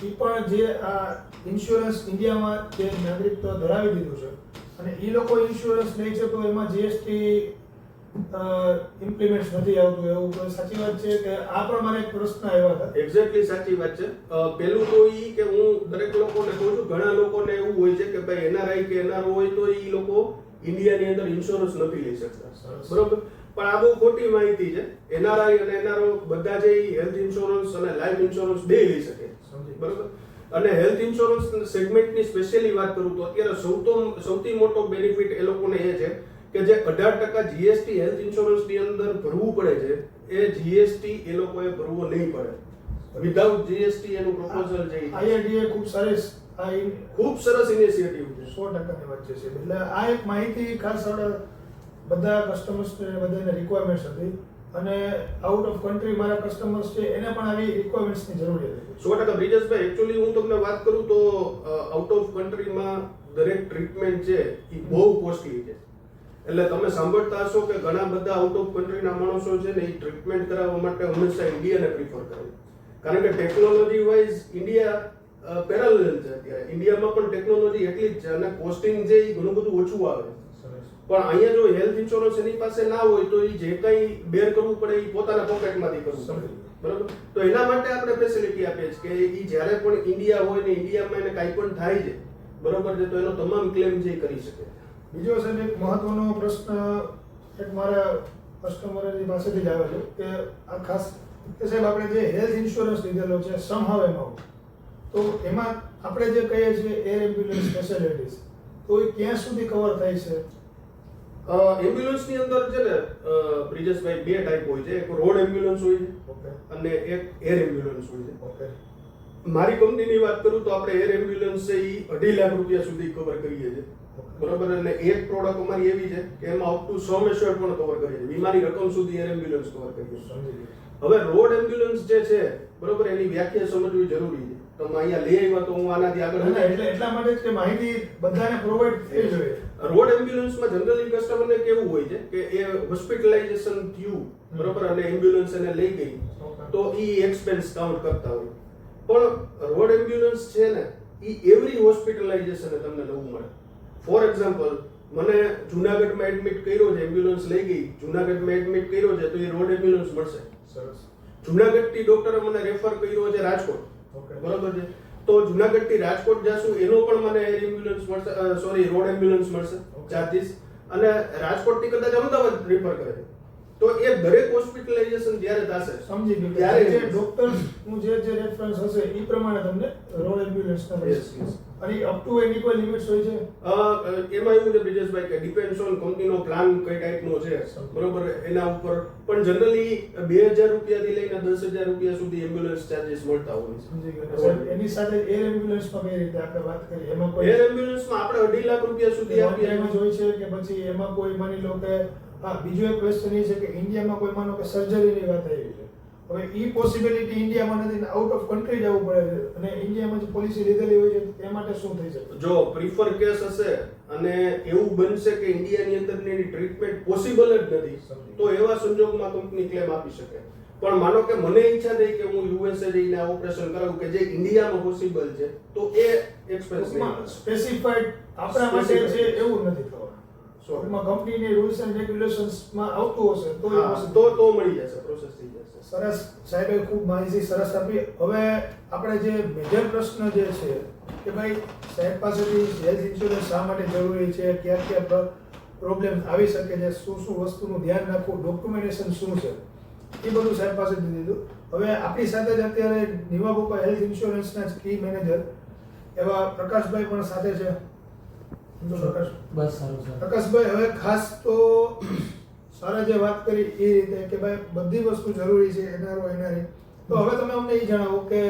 એ પણ જે આ ઇન્સ્યોરન્સ ઇન્ડિયામાં જે નાગરિકત્વ ધરાવી દીધું છે અને એ લોકો ઇન્સ્યોરન્સ લે છે તો એમાં GST ઇમ્પ્લિમેન્ટ નથી આવતું, એવું કોઈ સાચી વાત છે કે આ પણ મારે એક પ્રશ્ન આવ્યા હતા. એક્ઝેક્ટલી સાચી વાત છે. પહેલું તો ઈ કે હું દરેક લોકોને કહું છું, ઘણા લોકોને એવું હોય છે કે ભાઈ NRI કે NRO હોય તો ઈ લોકો ઇન્ડિયાની અંદર ઇન્સ્યોરન્સ નથી લઈ શકતા, બરોબર? પણ આ બહુ ખોટી માહિતી છે. NRI અને NRO બધા જે હેલ્થ ઇન્સ્યોરન્સ અને લાઈફ ઇન્સ્યોરન્સ બે લઈ શકે, બરોબર? અને હેલ્થ ઇન્સ્યોરન્સ સેગમેન્ટની સ્પેશિયલી વાત કરું તો અત્યારે સૌથી મોટો બેનિફિટ એ લોકોને એ છે કે જે 18% GST હેલ્થ ઇન્સ્યોરન્સની અંદર ભરવું પડે છે, એ GST એ લોકોએ ભરવો નહીં પડે. વિધાઉટ GST એનું પ્રપોઝલ છે. IRDA ખૂબ સરસ ઇનિશિયેટિવ છે. 100%ની વચ્ચે છે. એટલે આ એક માહિતી ખાસ આપણે બધા કસ્ટમર્સને બધાને રિક્વાયરમેન્ટ્સ હતી અને આઉટ ઓફ કન્ટ્રી મારા કસ્ટમર્સ છે એને પણ આવી રિક્વાયરમેન્ટ્સની જરૂરિયાત હતી. 100% બ્રિજેશભાઈ, એકચ્યુઅલી હું તમને વાત કરું તો આઉટ ઓફ કન્ટ્રીમાં દરેક ટ્રીટમેન્ટ છે એ બહુ કોસ્ટલી છે. એટલે તમે સાંભળતા હશો કે ઘણા બધા આઉટ ઓફ કન્ટ્રીના માણસો છે ને એ ટ્રીટમેન્ટ કરાવવા માટે હંમેશા ઇન્ડિયાને પ્રિફર કરે, કારણ કે ટેકનોલોજી વાઇઝ ઇન્ડિયા પેરેલલ છે. અત્યારે ઇન્ડિયામાં પણ ટેકનોલોજી એટલી જ છે અને કોસ્ટિંગ છે એ ઘણું બધું ઓછું આવે. પણ અહીંયા જો હેલ્થ ઇન્સ્યોરન્સ એની પાસે ના હોય તો એ જે કંઈ બેર કરવું પડે એ પોતાના પોકેટમાંથી કરવું પડે, બરાબર? તો એના માટે આપણે ફેસિલિટી આપીએ છીએ કે એ જ્યારે પણ ઇન્ડિયા હોય ને ઇન્ડિયામાં એને કાંઈ પણ થાય છે, બરોબર છે, તો એનો તમામ ક્લેમ જે કરી શકે. બીજો સાહેબ એક મહત્વનો પ્રશ્ન એક મારા કસ્ટમરની પાસેથી જ આવ્યો છે કે આ ખાસ કે સાહેબ આપણે જે હેલ્થ ઇન્સ્યોરન્સ લીધેલો છે સમહાવ એમાઉન્ટ, તો એમાં આપણે જે કહીએ છીએ એર એમ્બ્યુલન્સ ફેસિલિટીઝ, તો એ ક્યાં સુધી કવર થાય છે? એમ્બ્યુલન્સની અંદર છે ને બ્રિજેશભાઈ બે ટાઈપ હોય છે. એક રોડ એમ્બ્યુલન્સ હોય છે અને એક એર એમ્બ્યુલન્સ હોય છે. મારી કંપનીની વાત કરું તો આપણે એર એમ્બ્યુલન્સ છે એ 2.5 લાખ રૂપિયા સુધી કવર કરીએ છીએ, બરોબર? અને એક પ્રોડક્ટ અમારી એવી છે કે એમાં અપ ટુ 100 મેશ્યોર પણ કવર કરીએ છીએ, બીમારી રકમ સુધી એર એમ્બ્યુલન્સ કવર કરીએ છીએ. હવે રોડ એમ્બ્યુલન્સ જે છે, બરોબર, એની વ્યાખ્યા સમજવી જરૂરી છે. તમે અહીંયા લઈ આવ્યા તો હું આનાથી આગળ એટલા માટે જ કે માહિતી બધાને પ્રોવાઈડ થઈ જોઈએ. રોડ એમ્બ્યુલન્સમાં જનરલી કસ્ટમરને કેવું હોય છે કે એ હોસ્પિટલાઇઝેશન થયું, બરોબર, અને એમ્બ્યુલન્સ એને લઈ ગઈ તો એ એક્સપેન્સ કાઉન્ટ કરતા હોય. પણ રોડ એમ્બ્યુલન્સ છે ને એ એવરી હોસ્પિટલાઇઝેશન તમને નવું મળે. ફોર એક્ઝામ્પલ, મને જુનાગઢમાં એડમિટ કર્યો છે, એમ્બ્યુલન્સ લઈ ગઈ, જુનાગઢમાં એડમિટ કર્યો છે, તો એ રોડ એમ્બ્યુલન્સ મળશે. સરસ. જુનાગઢથી ડોક્ટરે મને રેફર કર્યો છે રાજકોટ, બરોબર છે, તો જુનાગઢથી રાજકોટ જાશું એનો પણ મને એર એમ્બ્યુલન્સ મળશે, સોરી રોડ એમ્બ્યુલન્સ મળશે ચાર્જીસ. અને રાજકોટથી કદાચ અમદાવાદ રેફર કરે છે તો એ દરેક હોસ્પિટલાઇઝેશન જ્યારે થશે, સમજી ગયો, ત્યારે જે ડોક્ટરનું જે રેફરન્સ હશે એ પ્રમાણે તમને રોડ એમ્બ્યુલન્સના મળશે. અને અપ ટુ એની કોઈ લિમિટ્સ હોય છે? એમાં એવું છે બ્રિજેશભાઈ કે ડિપેન્ડ્સ ઓન કંપનીનો પ્લાન કઈ ટાઈપનો છે, બરોબર, એના ઉપર. પણ જનરલી 2000 રૂપિયાથી લઈને 10,000 રૂપિયા સુધી એમ્બ્યુલન્સ ચાર્જીસ મળતા હોય છે. સમજી ગયો. એની સાથે એર એમ્બ્યુલન્સમાં કઈ રીતે આપણે વાત કરીએ? એમાં કોઈ એર એમ્બ્યુલન્સમાં આપણે 2.5 લાખ રૂપિયા સુધી આપીએ એમાં હોય છે કે પછી એમાં કોઈ માની લો કે બીજો એક ક્વેશ્ચન એ છે કે ઇન્ડિયામાં કોઈ માનો કે સર્જરીની વાત આવી છે, હવે ઈ પોસિબિલિટી ઇન્ડિયામાં નથી, આઉટ ઓફ કન્ટ્રી જવું પડે છે અને ઇન્ડિયામાં જે પોલિસી લીધેલી હોય છે તે માટે શું થઈ શકે? જો પ્રિફર કેસ હશે અને એવું બનશે કે ઇન્ડિયાની અંદરની ટ્રીટમેન્ટ પોસિબલ જ નથી, તો એવા સંજોગમાં કંપની ક્લેમ આપી શકે. પણ માનો કે મને ઈચ્છા થઈ કે હું યુએસએ જઈને આ ઓપરેશન કરાવું કે જે ઇન્ડિયામાં પોસિબલ છે, તો એ એક્સપેન્સ સ્પેસિફાઈડ આપણા માટે છે એવું નથી થવાનું. એમાં કંપનીની રૂલ્સ એન્ડ રેગ્યુલેશન્સમાં આવતું હશે તો મળી જશે, પ્રોસેસ થઈ જશે. સરસ સાહેબે ખૂબ માહિતી સરસ આપી. હવે આપણે જે મેજર પ્રશ્ન જે છે કે ભાઈ સાહેબ પાસેથી હેલ્થ ઇન્સ્યોરન્સ શા માટે જરૂરી છે, ક્યાં ક્યાં પ્રોબ્લેમ આવી શકે છે, શું વસ્તુનું ધ્યાન રાખવું, ડોક્યુમેન્ટેશન શું છે, એ બધું સાહેબ પાસેથી દીધું. હવે આપણી સાથે જ અત્યારે નિવાબુપા હેલ્થ ઇન્સ્યોરન્સના જ કી મેનેજર એવા પ્રકાશભાઈ પણ સાથે છે. પ્રકાશભાઈ, હવે ખાસ તો સારા જે વાત કરી એ રીતે કે ભાઈ બધી વસ્તુ જરૂરી છે, NRO NRI, તો હવે તમે અમને એ જણાવો કે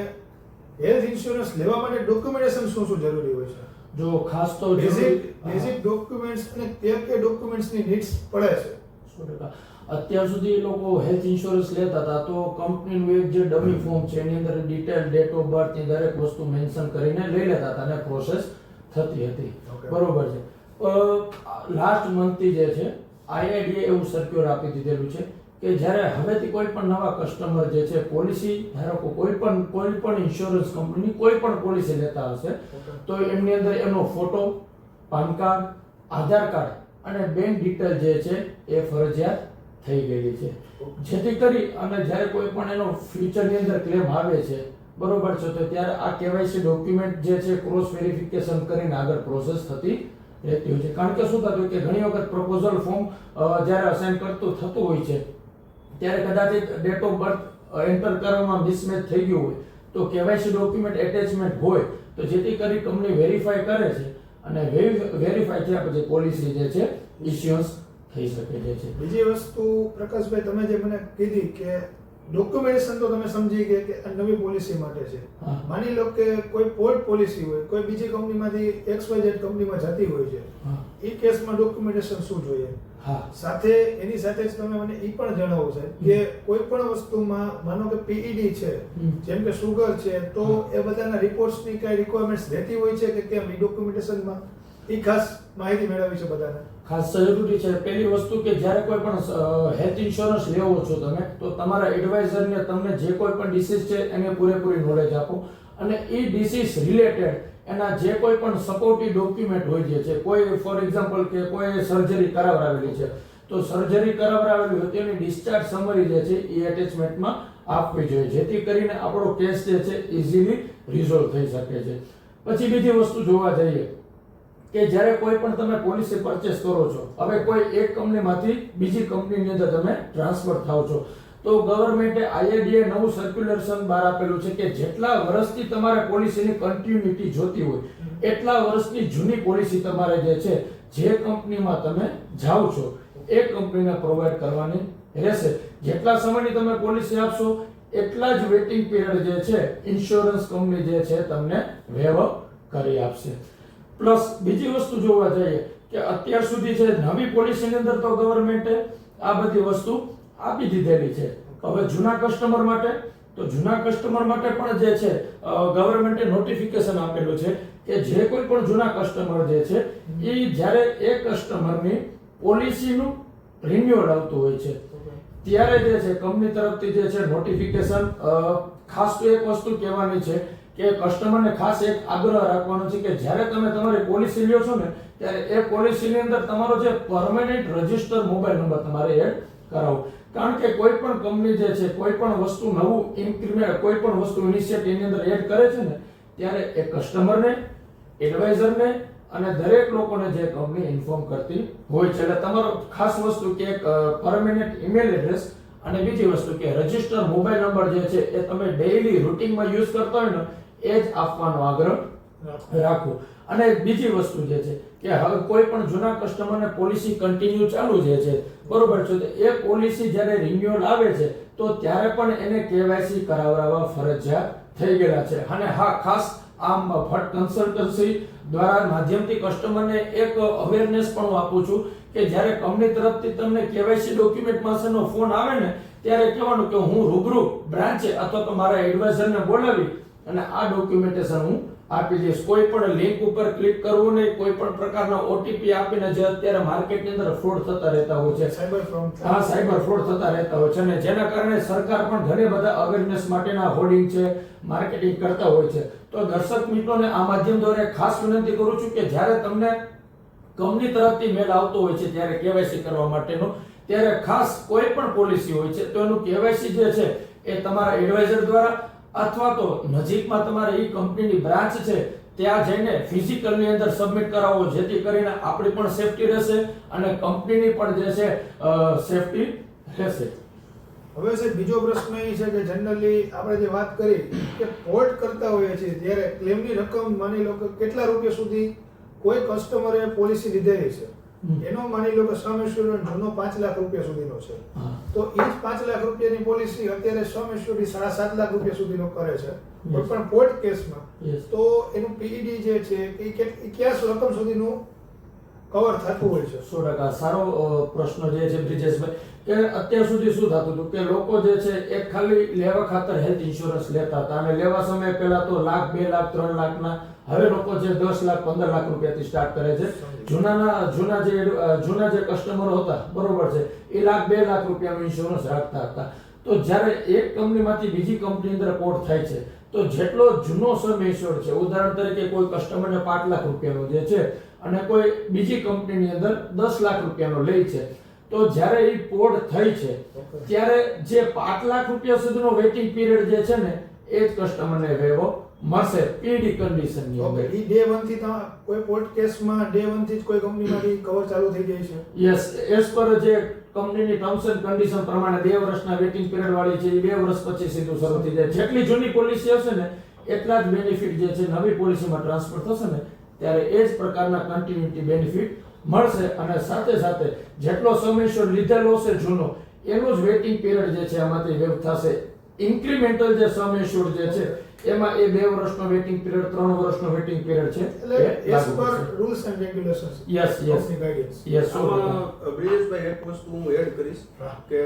હેલ્થ ઇન્સ્યોરન્સ લેવા માટે ડોક્યુમેન્ટેશન શું જરૂરી હોય છે? જો ખાસ તો બેઝિક ડોક્યુમેન્ટ્સ અને કયા ડોક્યુમેન્ટ્સની નીડ્સ પડે છે? 100%. અત્યાર સુધી એ લોકો હેલ્થ ઇન્સ્યોરન્સ લેતા હતા તો કંપનીનું એક જે ડમી ફોર્મ છે એની અંદર ડિટેલ ડેટ ઓફ બર્થ ની દરેક વસ્તુ મેન્શન કરીને લઈ લેતા હતા અને પ્રોસેસ થતી હતી. Okay. બરોબર છે. લાસ્ટ મંથથી જે છે આઈઆઈડીએ એવું સર્ક્યુલર આપી દીધેલું છે કે જ્યારે હવેથી કોઈ પણ નવા કસ્ટમર જે છે પોલિસી ધારકો કોઈ પણ ઇન્સ્યોરન્સ કંપનીની કોઈ પણ પોલિસી લેતા હશે તો એમની અંદર એનો ફોટો, પાન કાર્ડ, આધાર કાર્ડ અને બેંક ડિટેલ જે છે એ ફરજિયાત થઈ ગયેલી છે. જેથી કરી અને જ્યારે કોઈ પણ એનો ફ્યુચરની અંદર ક્લેમ આવે છે બરોબર છે તો ત્યારે આ કેવાયસી ડોક્યુમેન્ટ જે છે ક્રોસ વેરિફિકેશન કરીને આગળ પ્રોસેસ થતી રહેતી હોય છે. કારણ કે શું થતું કે ઘણી વખત પ્રપોઝલ ફોર્મ જ્યારે અસાઇન થતું હોય છે ત્યારે કદાચ ડેટ ઓફ બર્થ એન્ટર કરવામાં મિસમેચ થઈ ગયું હોય તો કેવાયસી ડોક્યુમેન્ટ એટેચમેન્ટ હોય તો જેથી કરી કંપની વેરીફાઈ કરે છે અને વેરીફાઈ થયા પછી પોલિસી જે છે ઇશ્યુઅન્સ થઈ શકે છે. બીજી વસ્તુ પ્રકાશભાઈ તમે જે મને કીધી કે ડોક્યુમેન્ટેશન તો તમે સમજી ગયા કે આ નવી પોલિસી માટે છે. હા. માની લો કે કોઈ પોર્ટ પોલિસી હોય કોઈ બીજી કંપનીમાંથી XYZ કંપનીમાં જતી હોય છે હા. એ કેસમાં ડોક્યુમેન્ટેશન શું જોઈએ? હા સાથે એની સાથે જ તમે મને એ પણ જણાવો છે કે કોઈ પણ વસ્તુમાં માનો કે PED છે જેમ કે સુગર છે તો એ બધાના રિપોર્ટ્સની કઈ રિક્વાયરમેન્ટ્સ રહેતી હોય છે કે કેમ? એ ડોક્યુમેન્ટેશનમાં એ ખાસ માહિતી મેળવવી છે બધાને. ખાસ જરૂરી છે. પહેલી વસ્તુ કે જ્યારે કોઈ પણ હેલ્થ ઇન્સ્યોરન્સ લેવો છો તમે તો તમારા એડવાઇઝરને તમને જે કોઈ પણ ડિસીઝ છે એને પૂરેપૂરી નોલેજ આપો અને એ ડિસીઝ રિલેટેડ એના જે કોઈ પણ સપોર્ટિવ ડોક્યુમેન્ટ હોય જે છે કોઈ ફોર એક્ઝામ્પલ કે કોઈ સર્જરી કરાવરાવેલી છે તો સર્જરી કરાવરાવેલી હોય તેની ડિસ્ચાર્જ સમરી જે છે એ એટેચમેન્ટમાં આપવી જોઈએ જેથી કરીને આપણો કેસ જે છે ઇઝીલી રિઝોલ્વ થઈ શકે છે. પછી બીજી વસ્તુ જોવા જઈએ કે જ્યારે કોઈ પણ તમે પોલિસી પરચેસ કરો છો હવે કોઈ એક કંપનીમાંથી બીજી કંપનીની અંદર તમે ટ્રાન્સફર થાવ છો તો ગવર્મેન્ટે આઈઆઈડીએ નવું સર્ક્યુલેશન બહાર આપેલું છે કે જેટલા વર્ષથી તમારે પોલિસીની કન્ટિન્યુટી જોતી હોય એટલા વર્ષની જૂની પોલિસી તમારે જે છે જે કંપનીમાં તમે જાઓ છો એ કંપનીને પ્રોવાઈડ કરવાની રહેશે. જેટલા સમયની તમે પોલિસી આપશો એટલા જ વેટિંગ પીરિયડ જે છે ઇન્સ્યોરન્સ કંપની જે છે તમને વેવ કરી આપશે. પ્લસ બીજી વસ્તુ જોવા જઈએ કે અત્યાર સુધી છે નવી પોલિસીની અંદર તો ગવર્મેન્ટે આ બધી વસ્તુ આપી દીધેલી છે. હવે જૂના કસ્ટમર માટે તો જૂના કસ્ટમર માટે પણ જે છે ગવર્મેન્ટે નોટિફિકેશન આપેલું છે કે જે કોઈ પણ જૂના કસ્ટમર જે છે એ જ્યારે એ કસ્ટમરની પોલિસીનું રિન્યુઅલ આવતું હોય છે ત્યારે જે છે કંપની તરફથી જે છે નોટિફિકેશન ખાસ તો એક વસ્તુ કહેવાની છે કે કસ્ટમરને ખાસ એક આગ્રહ રાખવાનો છે કે જ્યારે તમે તમારી પોલિસી લ્યો છો ને ત્યારે એ પોલિસીની અંદર તમારો જે પરમેનન્ટ રજિસ્ટર મોબાઈલ નંબર તમારે એડ કરાવો. કારણ કે કોઈ પણ કંપની જે છે કોઈ પણ વસ્તુ નવું ઇન્ક્રીમેન્ટ કોઈ પણ વસ્તુ ઇનિશિયેટિવની અંદર એડ કરે છે ને ત્યારે એ કસ્ટમરને, એડવાઇઝરને અને દરેક લોકોને જે કંપની ઇન્ફોર્મ કરતી હોય છે. એટલે તમારો ખાસ વસ્તુ કે એક પરમેનન્ટ ઈમેલ એડ્રેસ અને બીજી વસ્તુ કે રજિસ્ટર મોબાઈલ નંબર જે છે એ તમે ડેઈલી રૂટીનમાં યુઝ કરતા હોય ને એ જ આપવાનો આગ્રહ રાખો. અને બીજી વસ્તુ જે છે કે હવે કોઈ પણ જૂના કસ્ટમરને પોલિસી કન્ટિન્યુ ચાલુ જે છે બરોબર છે તો એ પોલિસી જ્યારે રિન્યુઅલ આવે છે તો ત્યારે પણ એને કેવાયસી કરાવવા ફરજિયાત થઈ ગયેલા છે. અને હા ખાસ આમ ફટ કન્સલ્ટન્સી દ્વારા માધ્યમથી કસ્ટમરને એક અવેરનેસ પણ હું આપું છું કે જ્યારે કંપની તરફથી તમને કેવાયસી ડોક્યુમેન્ટ માટેનો ફોન આવે ને ત્યારે કહેવાનું કે હું રૂબરૂ બ્રાન્ચે અથવા તો મારા એડવાઇઝરને બોલાવી અને આ ડોક્યુમેન્ટેશન હું આપી દઈશ. કોઈ પણ લિંક ઉપર ક્લિક કરવું નહીં, કોઈ પણ પ્રકારના ઓટીપી આપીને જે અત્યારે માર્કેટની અંદર ફ્રોડ થતા રહેતા હોય છે સાયબર ફ્રોડ થતા રહેતા હોય છે અને જેના કારણે સરકાર પણ ઘણી બધા અવેરનેસ માટેના હોર્ડિંગ છે માર્કેટિંગ કરતા હોય છે. તો દર્શક મિત્રોને આ માધ્યમ દ્વારા ખાસ વિનંતી કરું છું કે જ્યારે તમને કંપની તરફથી મેલ આવતો હોય છે ત્યારે કેવાયસી કરવા માટેનો ત્યારે ખાસ કોઈ પણ પોલિસી હોય છે તો એનું કેવાયસી જે છે એ તમારા એડવાઇઝર દ્વારા અથવા તો નજીકમાં તમારે એ કંપનીની બ્રાન્ચ છે ત્યાં જઈને ફિઝિકલની અંદર સબમિટ કરાવો જેથી કરીને આપણી પણ સેફટી રહેશે અને કંપનીની પણ જે છે સેફટી રહેશે. હવે સાહેબ બીજો પ્રશ્ન એ છે કે જનરલી આપણે જે વાત કરી કે પોર્ટ કરતા હોઈએ છીએ ત્યારે ક્લેમની રકમ માની લો કે કેટલા રૂપિયા સુધી કોઈ કસ્ટમરે પોલિસી લીધેલી છે એનો માની લો કે સમ ઇન્સ્યોરન્સ જૂનો 5 લાખ રૂપિયા સુધીનો છે તો એ જ 5 લાખ રૂપિયાની પોલિસી અત્યારે સમ ઇન્સ્યોરન્સ 7.5 લાખ રૂપિયા સુધીનો કરે છે કોઈ પણ પોર્ટ કેસમાં તો એનું PED જે છે એ ક્યાં રકમ સુધીનું કવર થતું હોય છે. 100% સારો પ્રશ્ન જે છે બ્રિજેશભાઈ, કે અત્યાર સુધી શું થતું હતું કે લોકો જે છે એ ખાલી લેવા ખાતર હેલ્થ ઇન્સ્યોરન્સ લેતા હતા અને લેવા સમયે પહેલા તો લાખ, 2 લાખ, 3 લાખના, હવે લોકો જે 10 લાખ, 15 લાખ રૂપિયાથી સ્ટાર્ટ કરે છે. જૂના જે કસ્ટમરો હતા, બરોબર છે, એ લાખ, 2 લાખ રૂપિયાનું ઇન્સ્યોરન્સ રાખતા હતા. તો જ્યારે એક કંપનીમાંથી બીજી કંપની અંદર પોર્ટ થાય છે તો જેટલો જૂનો સમ ઇન્સ્યોર્ડ છે, ઉદાહરણ તરીકે કોઈ કસ્ટમરને 5 લાખ રૂપિયાનો જે છે અને કોઈ બીજી કંપનીની અંદર 10 લાખ રૂપિયાનો લે છે, તો જ્યારે એ પોર્ટ થઈ છે ત્યારે જે 5 લાખ રૂપિયા સુધીનો વેઇટિંગ પીરિયડ જે છે ને એ જ કસ્ટમરને વેવો મળશે પીડી કન્ડિશનની ઓકે, અંદર. ઈ day 1 થી કોઈ કોર્ટ કેસમાં day 1 થી જ કોઈ કંપનીમાંથી કવર ચાલુ થઈ જાય છે. યસ, એઝ પર જે કંપનીની ટર્મ્સ એન્ડ કન્ડિશન પ્રમાણે 2 વર્ષના વેઇટિંગ પીરિયડ વાળી છે એ 2 વર્ષ પછી સીધું શરૂ થઈ જાય. જેટલી જૂની પોલિસી હશે ને એટલા જ બેનિફિટ જે છે નવી પોલિસીમાં ટ્રાન્સફર થશે ને ત્યારે એ જ પ્રકારના કન્ટિન્યુટી બેનિફિટ મળશે અને સાથે સાથે જેટલો સમ ઇન્સ્યોર્ડ લીધેલો હશે જૂનો એનું જ વેઇટિંગ પીરિયડ જે છે આમાંથી વેવ થશે. ઇન્ક્રીમેન્ટલ જે સમ ઇન્સ્યોર્ડ જે છે એમાં એ 2 વર્ષનો વેઇટિંગ પીરિયડ, 3 વર્ષનો વેઇટિંગ પીરિયડ છે એટલે as per rules and regulations. Yes guidance. Yes. આમાં બ્રિજેશભાઈ એક વસ્તુ હું એડ કરીશ કે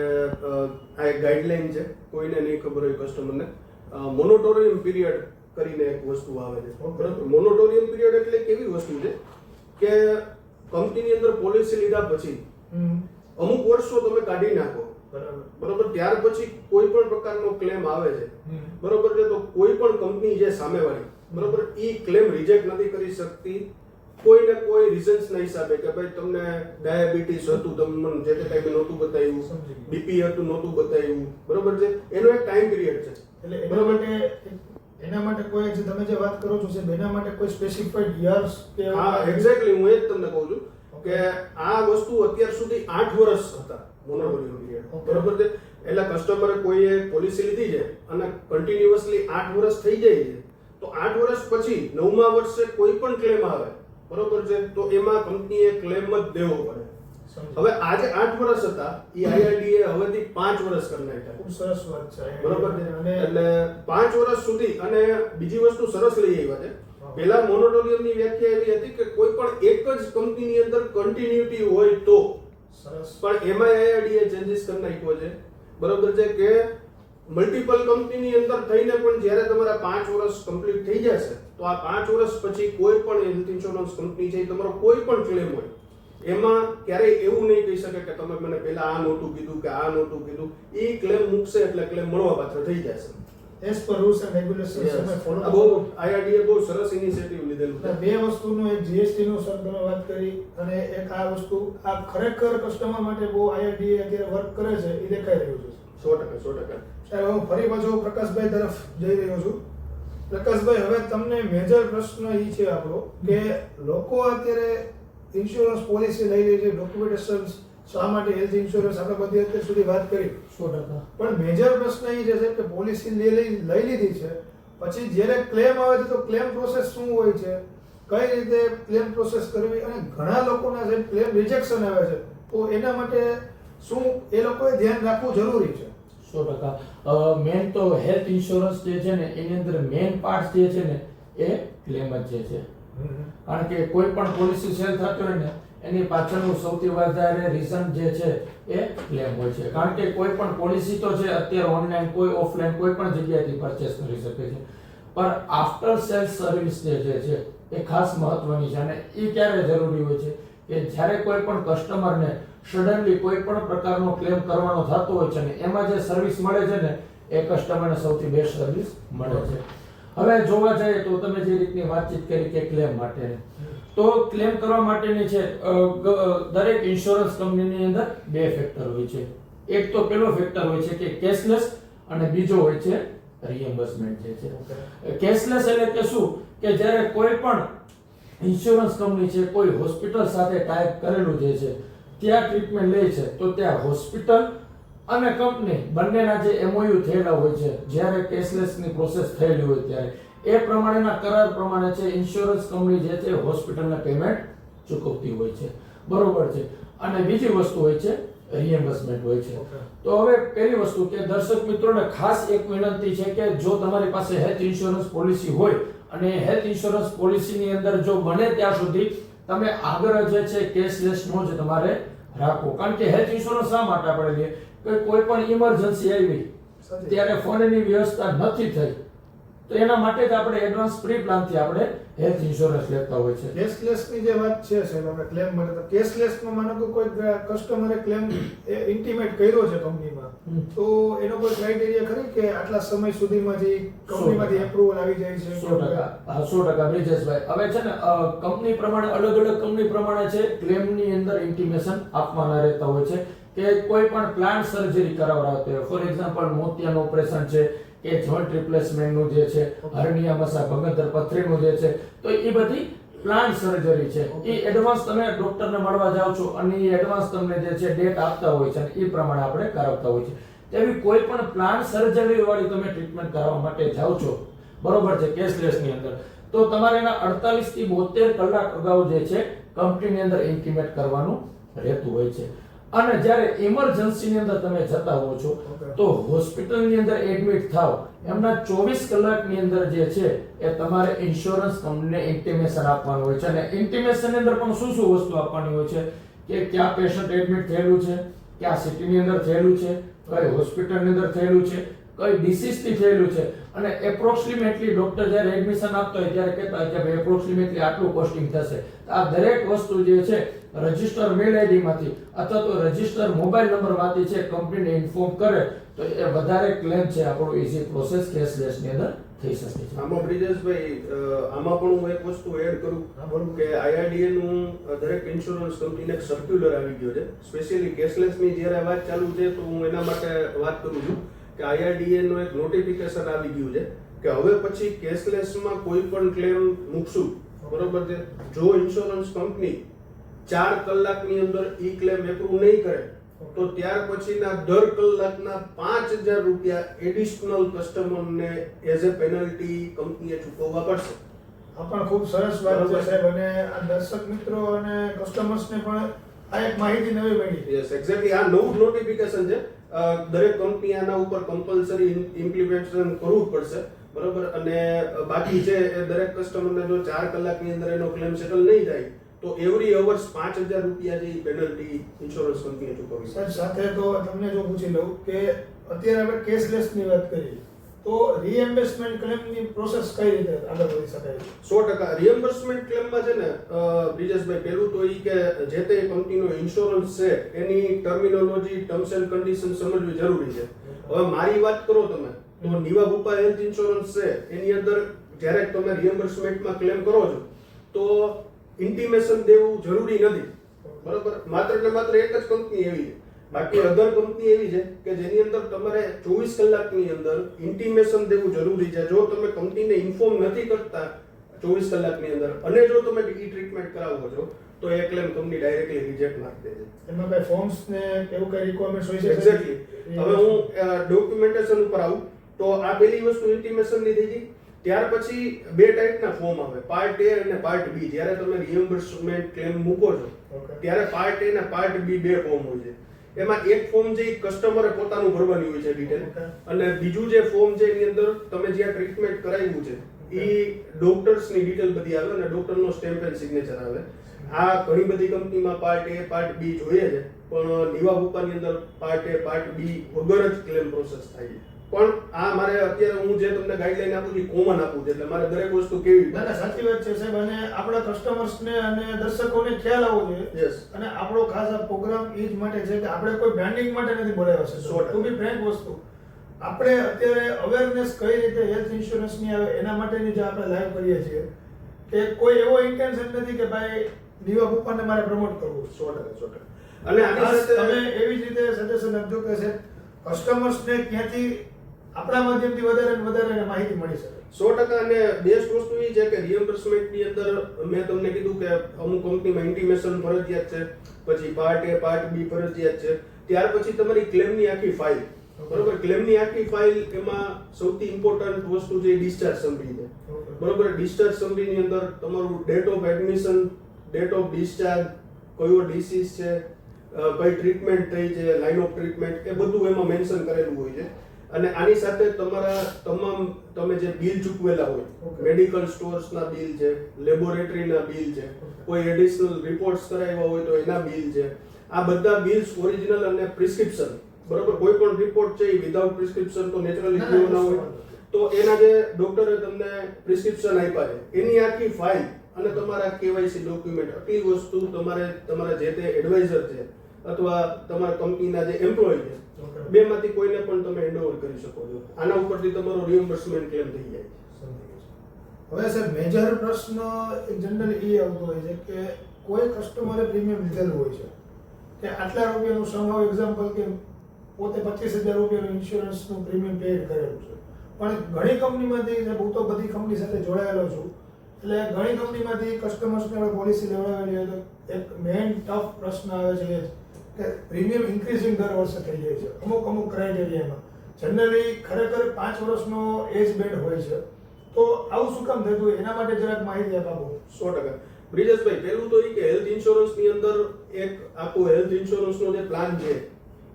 આ એક ગાઈડલાઈન છે, કોઈને નહીં ખબર હોય કસ્ટમરને. મોનોટોરિયમ પીરિયડ કરીને એક વસ્તુ આવે છે. બરાબર, મોનોટોરિયમ પીરિયડ એટલે કેવી વસ્તુ છે કે કંપનીની અંદર પોલિસી લીધા પછી અમુક વર્ષો તમે કાઢી નાખો, બરોબર, ત્યાર પછી કોઈ પણ પ્રકારનો ક્લેમ આવે છે, બરોબર છે, તો કોઈ પણ કંપની જે સામેવાળી, બરોબર, ઈ ક્લેમ રિજેક્ટ નથી કરી શકતી કોઈને કોઈ રીઝન્સ ના હિસાબે કે ભાઈ તમને ડાયાબિટીસ હતું, તમને જે તે ટાઈમે નહોતું બતાવ્યું, બીપી હતું નહોતું બતાવ્યું, બરોબર છે, એનો એક ટાઈમ પીરિયડ છે. એટલે એના માટે કોઈ જે તમે જે વાત કરો છો સાહેબ, એના માટે કોઈ સ્પેસિફાઈડ યર્સ કે હા, એક્ઝેક્ટલી, હું એ જ તમને કહું છું કે આ વસ્તુ અત્યાર સુધી 8 વર્ષ હતા મોનોટોરિયમ પીરિયડ, બરોબર છે. એટલે કસ્ટમરે કોઈએ પોલિસી લીધી છે અને કન્ટિન્યુઅસલી 8 વર્ષ થઈ જાય છે, તો 8 વર્ષ પછી 9મા વર્ષે કોઈ પણ ક્લેમ આવે, બરોબર છે, તો એમાં કંપનીએ ક્લેમ જ દેવો પડે. હવે આજે 8 વર્ષ હતા એ આઈઆરડીએ હવેથી 5 વર્ષ કરી નાખ્યા. ખૂબ સરસ વાત છે. બરોબર છે, એટલે 5 વર્ષ સુધી. અને બીજી વસ્તુ સરસ લઈ આવ્યા છે. પહેલા મોનોટોરિયમની વ્યાખ્યા એવી હતી કે કોઈ પણ એક જ કંપનીની અંદર કન્ટિન્યુટી હોય તો સરસ, પણ એમાં આઈઆરડીએ ચેન્જીસ કરી નાખ્યો છે, બરોબર છે, કે મલ્ટિપલ કંપનીની અંદર થઈને પણ જ્યારે તમારા 5 વર્ષ કમ્પ્લીટ થઈ જશે તો આ 5 વર્ષ પછી કોઈ પણ હેલ્થ ઇન્સ્યોરન્સ કંપની છે તમારો કોઈ પણ ક્લેમ હોય એમાં ક્યારેય એવું નહીં કહી શકે કે તમે મને પહેલા આ નહોતું કીધું કે આ નહોતું કીધું. એ ક્લેમ મૂકશે એટલે ક્લેમ મળવાપાત્ર થઈ જશે. As per rules and regulations અમે ફોલો આ બહુ આઈઆરડીએ બહુ સરસ ઇનિશિયેટિવ લીધેલું છે. બે વસ્તુનો, એક જીએસટી નો સર તમે વાત કરી અને એક આ વસ્તુ, આ ખરેખર કસ્ટમર માટે બહુ આઈઆરડીએ અત્યારે વર્ક કરે છે એ દેખાઈ રહ્યું છે. 100%. સાહેબ, હું ફરી પાછો પ્રકાશભાઈ તરફ જઈ રહ્યો છું. પ્રકાશભાઈ, હવે તમને મેજર પ્રશ્ન એ છે આપણો કે લોકો અત્યારે ઇન્સ્યોરન્સ પોલિસી લઈ લે છે, ડોક્યુમેન્ટેશન શા માટે હેલ્થ ઇન્સ્યોરન્સ આપણે બધી અત્યાર સુધી વાત કરી, 100%. પણ મેજર પ્રશ્ન એ છે સાહેબ કે પોલિસી લઈ લીધી છે પછી જ્યારે ક્લેમ આવે છે તો ક્લેમ પ્રોસેસ શું હોય છે, કઈ રીતે ક્લેમ પ્રોસેસ કરવી, અને ઘણા લોકોના સાહેબ ક્લેમ રિજેક્શન આવે છે, તો એના માટે શું એ લોકોએ ધ્યાન રાખવું જરૂરી છે? 100%. મેન તો હેલ્થ ઇન્સ્યોરન્સ જે છે ને એની અંદર મેન પાર્ટ જે છે ને એ ક્લેમ જ છે. કારણ કે કોઈ પણ પોલિસી સેલ થતી હોય ને એની પાછળનું સૌથી વધારે રીઝન જે છે એ ક્લેમ હોય છે. કારણ કે કોઈ પણ પોલિસી તો છે અત્યારે ઓનલાઈન, કોઈ ઓફલાઈન, કોઈ પણ જગ્યાએથી પરચેસ કરી શકે છે, પણ આફ્ટર સેલ સર્વિસ જે છે એ ખાસ મહત્વની છે. અને એ ક્યારે જરૂરી હોય છે કે જ્યારે કોઈ પણ કસ્ટમરને સડનલી કોઈ પણ પ્રકારનો ક્લેમ કરવાનો થતો હોય છે ને એમાં જે સર્વિસ મળે છે ને એ કસ્ટમરને સૌથી બેસ્ટ સર્વિસ મળે છે. હવે જોવા જઈએ તો તમે જે રીતની વાતચીત કરી કે ક્લેમ માટે, તો ક્લેમ કરવા માટેની છે દરેક ઇન્સ્યોરન્સ કંપનીની અંદર 2 ફેક્ટર હોય છે. એક તો પેલો ફેક્ટર હોય છે કે કેશલેસ અને બીજો હોય છે રિએમ્બર્સમેન્ટ જે છે. કેશલેસ એટલે કે શું કે જ્યારે કોઈ પણ ઇન્સ્યોરન્સ કંપની છે કોઈ હોસ્પિટલ સાથે ટાઈપ કરેલું જે છે ત્યાં ટ્રીટમેન્ટ લે છે તો ત્યાં હોસ્પિટલ અને કંપની બંનેના જે એમઓયુ થયેલા હોય છે, જ્યારે કેશલેસની પ્રોસેસ થયેલી હોય ત્યારે એ પ્રમાણેના કરાર પ્રમાણે છે ઇન્સ્યોરન્સ કંપની જે છે હોસ્પિટલને પેમેન્ટ ચૂકવતી હોય છે, બરોબર છે. અને બીજી વસ્તુ હોય છે રિએમ્બર્સમેન્ટ હોય છે. તો હવે પહેલી વસ્તુ કે દર્શક મિત્રોને ખાસ એક વિનંતી છે કે જો તમારી પાસે હેલ્થ ઇન્સ્યોરન્સ પોલિસી હોય અને હેલ્થ ઇન્સ્યોરન્સ પોલિસીની અંદર જો બને ત્યાં સુધી તમે આગ્રહ જે છે કેશલેસનો જ તમારે રાખવો. કારણ કે હેલ્થ ઇન્સ્યોરન્સ શા માટે આપણે લઈએ કે કોઈ પણ ઇમરજન્સી આવી સાચી. ત્યારે ફંડની વ્યવસ્થા નથી થઈ તો એના માટે જ આપણે એડવાન્સ પ્રી પ્લાનથી આપણે હેલ્થ ઇન્સ્યોરન્સ લેતા હોય છે. કેશલેસ ની જે વાત છે સાહેબ, આપણે ક્લેમ માટે તો કેશલેસ માં માનો કે કોઈ કસ્ટમરે ક્લેમ ઇન્ટિમેટ કર્યો છે કંપનીમાં, તો એનો કોઈ ક્રાઇટેરિયા ખરી કે આટલા સમય સુધીમાંથી કંપનીમાંથી એપ્રુવલ આવી જાય છે? 100%. 100% બ્રિજેશભાઈ. હવે છે ને કંપની પ્રમાણે અલગ અલગ કંપની પ્રમાણે છે ક્લેમની અંદર ઇન્ટિમેશન આપવાના રહેતા હોય છે કે કોઈ પણ પ્લાન્ટ સર્જરી કરાવડાવते હોય, ફોર એક્ઝામ્પલ મોતિયાનું ઓપરેશન છે કે જોઈન્ટ રિપ્લેસમેન્ટનું જે છે, હર્નિયા મસા ભગંદર પથરીનું જે છે, તો એ બધી પ્લાન્ટ સર્જરી છે. એ એડવાન્સ તમે ડોક્ટરને મળવા જાઓ છો અને એ એડવાન્સ તમને જે છે ડેટ આપતા હોય છે અને એ પ્રમાણે આપણે કરાવતા હોય છે. તેવી કોઈ પણ પ્લાન્ટ સર્જરી વાળી તમે ટ્રીટમેન્ટ કરાવવા માટે જાઓ છો, બરોબર છે, કેશલેસ ની અંદર, તો તમારે એના 48 થી 72 કલાક અગાઉ જે છે કંપનીની અંદર ઇન્ટિમેટ કરવાનું રહેતું હોય છે. અને જ્યારે ઇમરજન્સીની અંદર તમે જતા હો છો તો હોસ્પિટલની અંદર એડમિટ થાવ એમના 24 કલાકની અંદર જે છે એ તમારે ઇન્સ્યોરન્સ કંપનીને ઇન્ટિમેશન આપવાનું હોય છે. અને ઇન્ટિમેશનની અંદર પણ શું શું વસ્તુ આપવાની હોય છે કે ક્યાં પેશન્ટ એડમિટ થયેલું છે, ક્યાં સિટીની અંદર થયેલું છે, કઈ હોસ્પિટલની અંદર થયેલું છે, કઈ ડિસીઝથી થયેલું છે, અને એપ્રોક્સિમેટલી ડોક્ટર જ્યારે એડમિશન આપતો હોય ત્યારે કહેતા હોય કે ભાઈ એપ્રોક્સિમેટલી આટલું કોસ્ટિંગ થશે. આ દરેક વસ્તુ જે છે રજિસ્ટર મેલ આઈડી માંથી અથવા તો રજિસ્ટર મોબાઈલ નંબર માંથી છે કંપનીને ઇન્ફોર્મ કરે તો એ વધારે ક્લેમ છે આપણો ઈઝી પ્રોસેસ કેશલેસ ની અંદર થઈ શકે છે. આમાં બ્રિજેશભાઈ, આમાં પણ હું એક વસ્તુ એડ કરું કે IRDA નું દરેક ઇન્સ્યોરન્સ કંપનીને એક સર્ક્યુલર આવી ગયો છે. સ્પેશિયલી કેશલેસ ની જ્યારે વાત ચાલુ છે તો હું એના માટે વાત કરું છું કે IRDA નું એક નોટિફિકેશન આવી ગયું છે કે હવે પછી કેશલેસમાં કોઈ પણ ક્લેમ મૂકશું, બરોબર છે, જો ઇન્સ્યોરન્સ કંપની 4 કલાકની અંદર ઈ ક્લેમ એપ્રુવ નહીં કરે તો ત્યાર પછીના દર કલાકના 5000 રૂપિયા એડિશનલ કસ્ટમરને એઝ એ પેનલ્ટી કંપનીએ ચૂકવવા પડશે. આ પણ ખૂબ સરસ વાત છે સાહેબ, અને આ દર્શક મિત્રો અને કસ્ટમર્સને પણ આ એક માહિતી નવી મળી. Yes, exactly. આ નવું નોટિફિકેશન છે. દરેક કંપની આના ઉપર કમ્પલસરી ઇમ્પ્લિમેન્ટેશન કરવું જ પડશે, બરોબર. અને બાકી છે એ દરેક કસ્ટમરને જો 4 કલાકની અંદર એનો ક્લેમ સેટલ નહીં થાય તો એવરી અવર્સ 5000 રૂપિયા જેવી પેનલ્ટી ઇન્સ્યોરન્સ કંપનીએ ચૂકવવી સર સાથે તો તમને જો પૂછી લઉં કે અત્યારે આપણે કેશલેસ ની વાત કરી તો રીએમ્બર્સમેન્ટ ક્લેમની પ્રોસેસ કઈ રીતે આગળ વધી શકાય? 100% રીએમ્બર્સમેન્ટ ક્લેમમાં છે ને બ્રિજેશભાઈ, પહેલું તો ઈ કે જે તે કંપનીનો ઇન્સ્યોરન્સ છે એની ટર્મિનોલોજી, ટર્મ્સ એન્ડ કન્ડિશન સમજવી જરૂરી છે. હવે મારી વાત કરો તમે તો નીવા ભૂપા હેલ્થ ઇન્સ્યોરન્સ છે એની અંદર જ્યારે તમે રીએમ્બર્સમેન્ટમાં ક્લેમ કરો છો તો ઇન્ટિમેશન દેવું જરૂરી નથી, બરોબર. માત્ર ને માત્ર એક જ કંપની એવી છે, બાકી અધર કંપની એવી છે કે જેની અંદર તમારે 24 કલાકની અંદર ઇન્ટિમેશન દેવું જરૂરી છે. જો તમે કંપનીને ઇન્ફોર્મ નથી કરતા 24 કલાકની અંદર અને જો તમે ઈ ટ્રીટમેન્ટ કરાવો છો તો એ ક્લેમ કંપની ડાયરેક્ટલી રિજેક્ટ મારી દે છે. એમાં કઈ ફોર્મ્સ ને એવું કઈ રિક્વાયરમેન્ટ્સ હોય છે? એક્ઝેક્ટલી. હવે હું ડોક્યુમેન્ટેશન ઉપર આવું તો આ પહેલી વસ્તુ ઇન્ટિમેશન ની થઈ ગઈ. ત્યાર પછી બે ટાઈપના ફોર્મ આવે, પાર્ટ A અને પાર્ટ B. જ્યારે તમે રીએમ્બર્સમેન્ટ ક્લેમ મૂકો છો ત્યારે પાર્ટ A અને પાર્ટ B બે ફોર્મ હોય છે. એમાં એક ફોર્મ જે કસ્ટમરે પોતાનું ભરવાની હોય છે ડિટેલ, અને બીજું જે ફોર્મ છે એની અંદર તમે જ્યાં ટ્રીટમેન્ટ કરાવ્યું છે એ ડોક્ટર્સની ડિટેલ બધી આવે અને ડોક્ટરનો સ્ટેમ્પ એન્ડ સિગ્નેચર આવે. આ ઘણી બધી કંપનીમાં પાર્ટ A પાર્ટ B જોઈએ છે, પણ નીવા ભૂપાની અંદર પાર્ટ A પાર્ટ B વગર જ ક્લેમ પ્રોસેસ થાય છે. પણ આ મારે અત્યારે હું જે તમને ગાઈડલાઈન આપું છું કોમન આપું છું, એટલે મારે દરેક વસ્તુ કેવી. ના સાચી વાત છે સાહેબ, અને આપણા કસ્ટમર્સને અને દર્શકોને ખ્યાલ આવવો જોઈએ. યસ. અને આપણો ખાસ આ પ્રોગ્રામ એ જ માટે છે કે આપણે કોઈ બ્રાન્ડિંગ માટે નથી બોલાવ્યા છે. 100%. ટુ બી ફ્રેન્ક વસ્તુ, આપણે અત્યારે અવેરનેસ કઈ રીતે હેલ્થ ઇન્સ્યોરન્સ ની આવે એના માટેની જે આપણે લાઈવ કરીએ છીએ કે કોઈ એવો ઇન્ટેન્શન નથી કે ભાઈ નીવા ભૂપાને મારે પ્રમોટ કરવું. 100%. અને આની સાથે તમે એવી જ રીતે સજેશન આપજો કે છે કસ્ટમર્સને ક્યાંથી આપણા માધ્યમથી વધારે ને વધારે માહિતી મળી શકે. 100%. અને બેસ્ટ વસ્તુ એ છે કે રીએમ્બર્સમેન્ટ ની અંદર મેં તમને કીધું કે અમુક કંપનીમાં ઇન્ટિમેશન ફરજિયાત છે, પછી પાર્ટ A પાર્ટ B ફરજિયાત છે, ત્યાર પછી તમારી ક્લેમની આખી ફાઇલ, બરોબર. ક્લેમની આખી ફાઇલ, એમાં સૌથી ઇમ્પોર્ટન્ટ વસ્તુ છે ડિસ્ચાર્જ સમરી છે, બરોબર. ડિસ્ચાર્જ સમરી ની અંદર તમારું date of admission, date of discharge, કયો ડિસીઝ છે, કઈ ટ્રીટમેન્ટ થઈ છે, લાઇન ઓફ ટ્રીટમેન્ટ, એ બધું એમાં મેન્શન કરેલું હોય છે. અને આની સાથે તમારા તમામ તમે જે બિલ ચૂકવેલા હોય, Okay. મેડિકલ સ્ટોર્સના બિલ છે, લેબોરેટરીના બિલ છે, કોઈ એડિશનલ રિપોર્ટ્સ કરાવ્યા હોય તો એના બિલ છે, આ બધા બિલ્સ ઓરિજિનલ અને પ્રિસ્ક્રિપ્શન, બરોબર, કોઈ પણ રિપોર્ટ છે એ વિધાઉટ પ્રિસ્ક્રિપ્શન તો નેચરલી ના, થયો ના ના, હોય. તો એના જે ડોક્ટરે તમને પ્રિસ્ક્રિપ્શન આપ્યા છે એની આખી ફાઇલ અને તમારા કેવાયસી ડોક્યુમેન્ટ, આટલી વસ્તુ તમારે તમારા જે તે એડવાઇઝર છે અથવા તમારા કંપનીના જે એમ્પ્લોય છે, Okay. બેમાંથી કોઈને પણ તમે હેન્ડઓવર કરી શકો છો. આના ઉપરથી તમારો રિએમ્બર્સમેન્ટ ક્લેમ થઈ જાય છે. હવે સર મેજર પ્રશ્ન જનરલી એ આવતો હોય છે કે કોઈ કસ્ટમરે પ્રીમિયમ લીધેલું હોય છે કે આટલા રૂપિયાનું સમહાવ એક્ઝામ્પલ કે પોતે 25,000 રૂપિયાનું ઇન્સ્યોરન્સનું પ્રીમિયમ પેડ કરેલું છે, પણ ઘણી કંપનીમાંથી, હું તો બધી કંપની સાથે જોડાયેલો છું, એટલે ઘણી કંપનીમાંથી કસ્ટમર્સને પોલિસી લેવડાવેલી હોય તો એક મેઇન ટફ પ્રશ્ન આવે છે કે પ્રીમિયમ ઇન્ક્રીઝિંગ દર વર્ષે થઈ જાય છે અમુક ક્રાઇટેરિયામાં. જનરલી ખરેખર 5 વર્ષનો એજ બેન્ડ હોય છે, તો આવું શું કામ થતું હોય એના માટે જરાક માહિતી આપો. 100%. બ્રિજેશભાઈ, પહેલું તો એ કે હેલ્થ ઇન્સ્યોરન્સની અંદર એક આખો હેલ્થ ઇન્સ્યોરન્સનો જે પ્લાન છે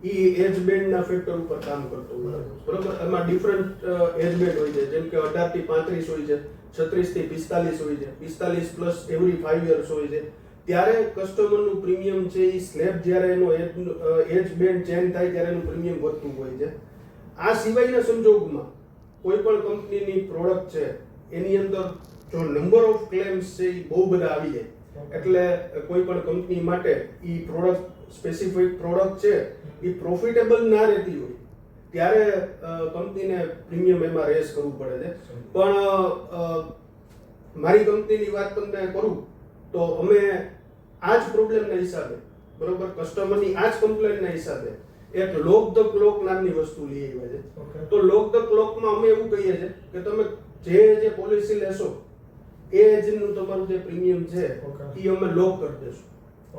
એ એજ બેન્ડના ફેક્ટર ઉપર કામ કરતો હોય છે, બરોબર. એમાં ડિફરન્ટ એજ બેન્ડ હોય છે, જેમ કે 18 થી 35 હોય છે, 36 થી 45 હોય છે, 45 પ્લસ એવરી 5 યર્સ હોય છે. ત્યારે કસ્ટમરનું પ્રીમિયમ છે એ સ્લેબ જ્યારે એનો એજ બેન્ડ ચેન્જ થાય ત્યારે એનું પ્રીમિયમ વધતું હોય છે. આ સિવાયના સંજોગોમાં કોઈ પણ કંપનીની પ્રોડક્ટ છે એની અંદર જો નંબર ઓફ ક્લેમ્સ છે એ બહુ બધા આવી જાય, એટલે કોઈ પણ કંપની માટે એ પ્રોડક્ટ સ્પેસિફિક પ્રોડક્ટ છે એ પ્રોફિટેબલ ના રહેતી હોય ત્યારે કંપનીને પ્રીમિયમ એમાં રેસ કરવું પડે છે. પણ મારી કંપનીની વાત તમને કરું તો અમે આ જ પ્રોબ્લેમના હિસાબે, બરોબર, કસ્ટમરની આ જ કમ્પ્લેનના હિસાબે એક લોક ધ ક્લોક નામની વસ્તુ લઈ આવ્યા છે. Okay. તો લોક ધ ક્લોકમાં અમે એવું કહીએ છીએ કે તમે જે પોલિસી લેશો એ જેનું તમારું જે પ્રીમિયમ છે Okay. એ અમે લોક કરી દેશું.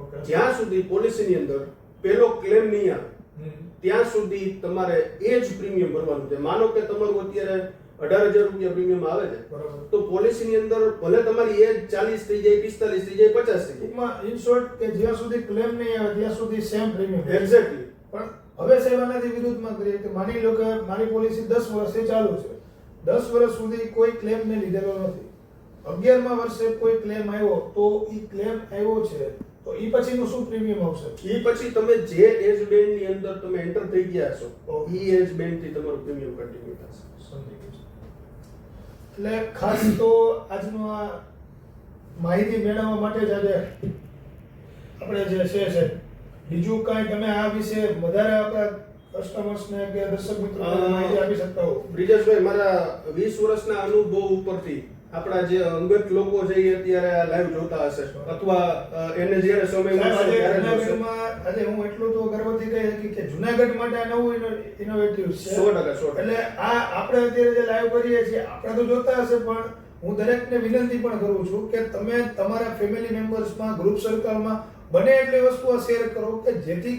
Okay. જ્યાં સુધી પોલિસીની અંદર પેલો ક્લેમ નહીં આવે ત્યાં સુધી તમારે એ જ પ્રીમિયમ ભરવાનું છે. માનો કે તમારું અત્યારે 18,000 રૂપિયા પ્રીમિયમ આવે છે, બરાબર. તો પોલિસીની અંદર ભલે તમારી એજ 40 થઈ જાય, 45 થઈ જાય, 50 થઈ જાય, ટૂંકમાં ઇન શોર્ટ કે જ્યાં સુધી ક્લેમ નહીં આવે ત્યાં સુધી સેમ પ્રીમિયમ. એક્ઝેક્ટલી. પણ હવે સાહેબ આનાથી વિરુદ્ધમાં કરીએ કે માની લો કે મારી પોલિસી 10 વર્ષથી ચાલુ છે, 10 વર્ષ સુધી કોઈ ક્લેમ મેં લીધેલો નથી, 11મા વર્ષે કોઈ ક્લેમ આવ્યો તો એ ક્લેમ આવ્યો છે તો એ પછીનું શું પ્રીમિયમ આવશે? એ પછી તમે જે એજ બેન્ડ ની અંદર તમે એન્ટર થઈ ગયા છો એ એજ બેન્ડ થી તમારું પ્રીમિયમ કન્ટિન્યુ થશે. સમજી ગયો. એટલે ખાસ તો આજનો આ માહિતી મેળવવા માટે જ આજે આપણે જે છે બીજું કાંઈ તમે આ વિશે વધારે આપણા કસ્ટમર્સને કે દર્શક મિત્રોને માહિતી આપી શકતા હો? બ્રિજેશભાઈ, મારા 20 વર્ષના અનુભવ ઉપરથી આપણા જે અંગત લોકો છે એ અત્યારે આ લાઈવ જોતા હશે અથવા એને જ્યારે સમય મળશે ત્યારે જોશે. જુનાગઢમાં આજે હું એટલું તો ગર્વથી કહી શકીશ કે જુનાગઢ માટે આ નવું ઇનોવેટિવ છે. 100%. એટલે આ આપણે અત્યારે જે લાઈવ કરીએ છીએ આપણે તો જોતા હશે, પણ હું દરેકને વિનંતી પણ કરું છું કે તમે તમારા ફેમિલી મેમ્બર્સમાં, ગ્રુપ સર્કલમાં બને એટલી વસ્તુઓ શેર કરો કે જેથી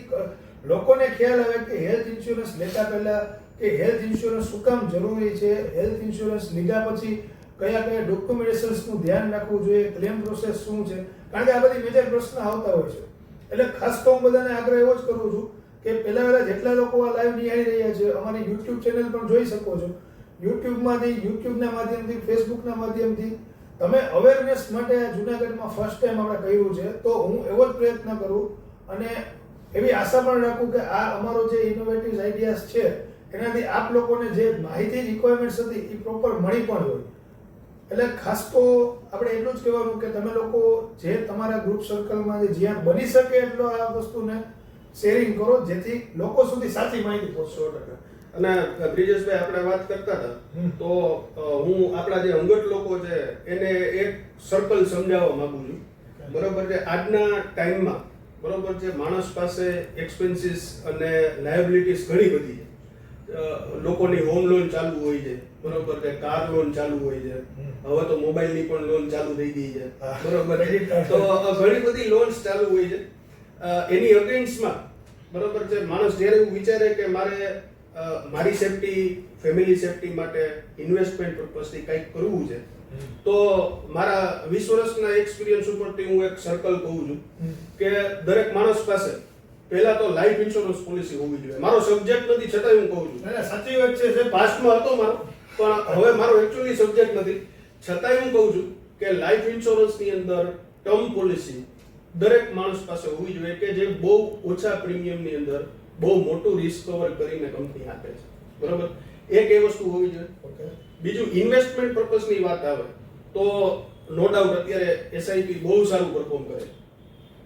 લોકોને ખ્યાલ આવે કે હેલ્થ ઇન્સ્યોરન્સ લેતા પહેલા કે હેલ્થ ઇન્સ્યોરન્સ શું કામ જરૂરી છે, હેલ્થ ઇન્સ્યોરન્સ લીધા પછી કયા કયા ડોક્યુમેન્ટેશન્સનું ધ્યાન રાખવું જોઈએ, ક્લેમ પ્રોસેસ શું છે, કારણ કે આ બધી મેજર પ્રશ્ન આવતા હોય છે. એટલે ખાસ તો હું બધાને આગ્રહ એવો જ કરું છું કે પહેલા જેટલા લોકો આ લાઈવ નિહાળી રહ્યા છે અમારી યુટ્યુબ ચેનલ પણ જોઈ શકો છો. યુટ્યુબના માધ્યમથી, ફેસબુકના માધ્યમથી તમે અવેરનેસ માટે જુનાગઢમાં ફર્સ્ટ ટાઈમ આપણે કર્યું છે, તો હું એવો જ પ્રયત્ન કરું અને એવી આશા પણ રાખું કે આ અમારો જે ઇનોવેટિવ આઈડિયાઝ છે એનાથી આપ લોકોને જે માહિતી રિક્વાયરમેન્ટ્સ હતી એ પ્રોપર મળી પણ હોય. એટલે ખાસ તો આપણે એટલું જ કહેવાનું કે તમે લોકો જે તમારા ગ્રુપ સર્કલમાં જે જ્યાં બની શકે એટલો આ વસ્તુને શેરિંગ કરો જેથી લોકો સુધી સાચી માહિતી પહોંચે. 100%. અને બ્રિજેશભાઈ, આપણે વાત કરતા હતા તો હું આપણા જે અંગત લોકો છે એને એક સર્કલ સમજાવવા માંગુ છું, બરોબર છે. આજના ટાઈમમાં, બરોબર છે, માણસ પાસે એક્સપેન્સીસ અને લાયબિલિટીઝ ઘણી બધી છે. લોકોની હોમ લોન ચાલુ હોય છે, બરોબર છે, કાર લોન ચાલુ હોય છે, હવે તો મોબાઈલની પણ લોન ચાલુ થઈ ગઈ છે, બરોબર છે. તો ઘણી બધી લોન્સ ચાલુ હોય છે. એની અગેન્સ્ટમાં, બરોબર છે, માણસ જ્યારે એવું વિચારે કે મારે મારી સેફટી, ફેમિલી સેફટી માટે ઇન્વેસ્ટમેન્ટ પર્પઝથી કંઈક કરવું છે, તો મારા 20 વર્ષના એક્સપિરિયન્સ ઉપરથી હું એક સર્કલ કહું છું કે દરેક માણસ પાસે પહેલા તો લાઈફ ઇન્સ્યોરન્સ પોલિસી હોવી જોઈએ. મારો સબ્જેક્ટ નથી છતાંય હું કહું છું. ના, ના, સાચી વાત છે સાહેબ. પાસ્ટમાં હતો મારો, પણ હવે મારો એકચ્યુઅલી સબ્જેક્ટ નથી, છતાંય હું કહું છું કે લાઈફ ઇન્સ્યોરન્સની અંદર ટર્મ પોલિસી દરેક માણસ પાસે હોવી જોઈએ કે જે બહુ ઓછા પ્રીમિયમની અંદર બહુ મોટું રિસ્ક કવર કરીને કંપની આપે છે. બરોબર, એક એ વસ્તુ હોવી જોઈએ. ઓકે. બીજું ઇન્વેસ્ટમેન્ટ પર્પઝની વાત આવે તો નો ડાઉટ અત્યારે એસઆઈપી બહુ સારું પરફોર્મ કરે છે.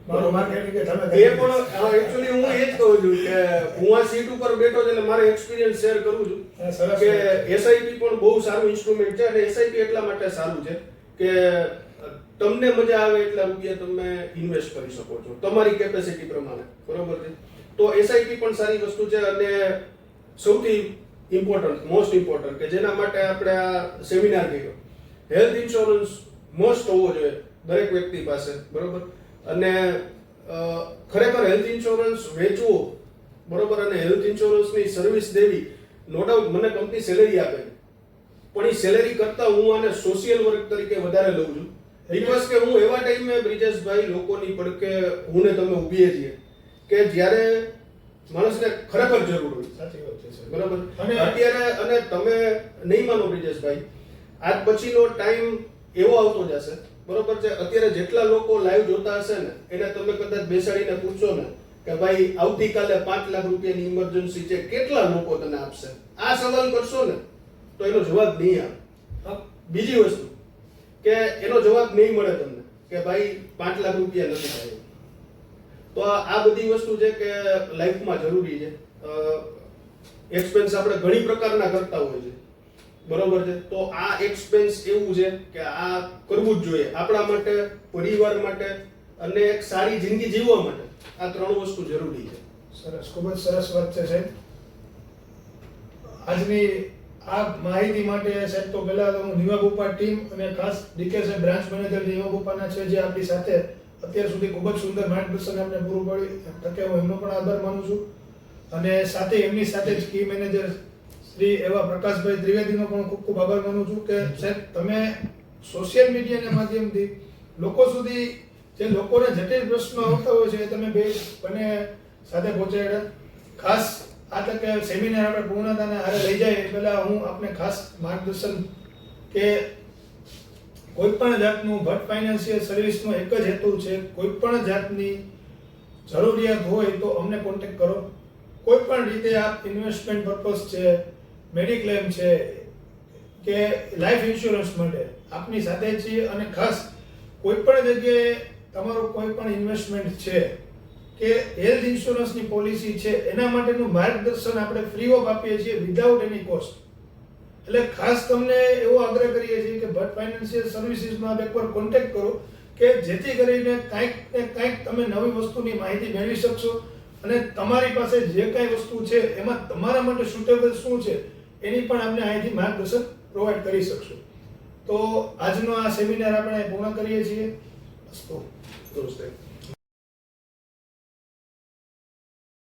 મારો માર્કેટિંગ કે તમે એ પણ એકચ્યુઅલી હું એ જ કહું છું કે હું આ સીટ ઉપર બેઠો છું એટલે મારે એક્સપિરિયન્સ શેર કરું છું હા, સરસ કે વાત છે. એસઆઈપી પણ બહુ સારું ઇન્સ્ટ્રુમેન્ટ છે અને એસઆઈપી એટલા માટે સારું છે કે તમને મજા આવે એટલા રૂપિયા તમે ઇન્વેસ્ટ કરી શકો છો તમારી કેપેસિટી પ્રમાણે. બરોબર છે, તો એસઆઈપી પણ સારી વસ્તુ છે. અને સૌથી ઇમ્પોર્ટન્ટ, મોસ્ટ ઇમ્પોર્ટન્ટ કે જેના માટે આપણે આ સેમિનાર કર્યો, હેલ્થ ઇન્સ્યોરન્સ મોસ્ટ હોવો જોઈએ દરેક વ્યક્તિ પાસે. બરોબર, અને ખરેખર હેલ્થ ઇન્સ્યોરન્સ વેચવો, બરોબર, અને હેલ્થ ઇન્સ્યોરન્સની સર્વિસ દેવી, નો ડાઉટ મને કંપની સેલેરી આપે છે, પણ એ સેલેરી કરતા હું આને સોશિયલ વર્ક તરીકે વધારે લઉં છું. બીકોઝ કે હું એવા ટાઈમે બ્રિજેશભાઈ લોકોની પડકે હું ને તમે ઊભીએ છીએ કે જ્યારે માણસને ખરેખર જરૂર હોય. સાચી વાત છે સાહેબ. બરાબર, અને અત્યારે અને તમે નહીં માનો બ્રિજેશભાઈ, આજ પછીનો ટાઈમ એવો આવતો જશે, બરોબર છે, અત્યારે જેટલા લોકો લાઈવ જોતા હશે ને એને તમે કદાચ બેસાડીને પૂછો ને કે ભાઈ આવતીકાલે 5 લાખ રૂપિયાની ઇમરજન્સી છે, કેટલા લોકો તને આપશે? આ સવાલ કરશો ને તો એનો જવાબ નહીં આવે. બીજી વસ્તુ કે એનો જવાબ નહીં મળે તમને કે ભાઈ 5 લાખ રૂપિયા નથી થાય. તો આ બધી વસ્તુ છે કે લાઈફમાં જરૂરી છે. એક્સપેન્સ આપણે ઘણી પ્રકારના કરતા હોય છે, બરોબર છે, તો આ એક્સપેન્સ એવું છે કે આ કરવું જ જોઈએ આપણા માટે, પરિવાર માટે અને એક સારી જિંદગી જીવવા માટે. આ 3 વસ્તુ જરૂરી છે. સરસ, ખૂબ જ સરસ વાત છે સાહેબ. આજની આ માહિતી માટે સાહેબ તો પહેલા તો હું નિવાગુપ્પા ટીમ અને ખાસ ડીકેસે બ્રાન્ચ મેનેજર નિવાગુપ્પાના છે જે આપણી સાથે અત્યાર સુધી ખૂબ જ સુંદર માર્ગદર્શન આપણે પૂરું પાડ્યું, તકે હું એમનો પણ આભાર માનું છું. અને સાથે એમની સાથે જ કી મેનેજર શ્રી એવા પ્રકાશભાઈ ત્રિવેદીનો પણ ખૂબ ખૂબ આભાર માનું છું કે સાહેબ તમે સોશિયલ મીડિયાના માધ્યમથી લોકો સુધી જે લોકોને જટિલ પ્રશ્નો આવતા હોય છે એ તમે બંને સાથે પહોંચાડ્યા. ખાસ આ તકે સેમિનાર આપણે પૂર્ણતાને હારે લઈ જાય એ પહેલા હું આપને ખાસ માર્ગદર્શન કે કોઈ પણ જાતનું ભટ્ટ ફાઇનાન્શિયલ સર્વિસનો એક જ હેતુ છે, કોઈ પણ જાતની જરૂરિયાત હોય તો અમને કોન્ટેક્ટ કરો. કોઈ પણ રીતે આપ ઇન્વેસ્ટમેન્ટ પર્પઝ છે, મેડિક્લેમ છે કે લાઈફ ઇન્સ્યોરન્સ માટે આપની સાથે છીએ. અને ખાસ કોઈ પણ જગ્યાએ તમારું કોઈ પણ ઇન્વેસ્ટમેન્ટ છે કે હેલ્થ ઇન્સ્યોરન્સની પોલિસી છે એના માટેનું માર્ગદર્શન આપણે ફ્રી ઓફ આપીએ છીએ વિધાઉટ એની કોસ્ટ. એટલે ખાસ તમને એવો આગ્રહ કરીએ છીએ કે ભટ્ટ ફાઇનાન્શિયલ સર્વિસીસમાં આપ એકવાર કોન્ટેક્ટ કરો કે જેથી કરીને કંઈક ને કંઈક તમે નવી વસ્તુની માહિતી મેળવી શકશો અને તમારી પાસે જે કાંઈ વસ્તુ છે એમાં તમારા માટે સુટેબલ શું છે એની પણ આપણે અહીંથી માર્ગદર્શન પ્રોવાઈડ કરી શકશો. તો આજનો આ સેમિનાર આપણે પૂર્ણ કરીએ છીએ. અસ્તુ. નમસ્તે.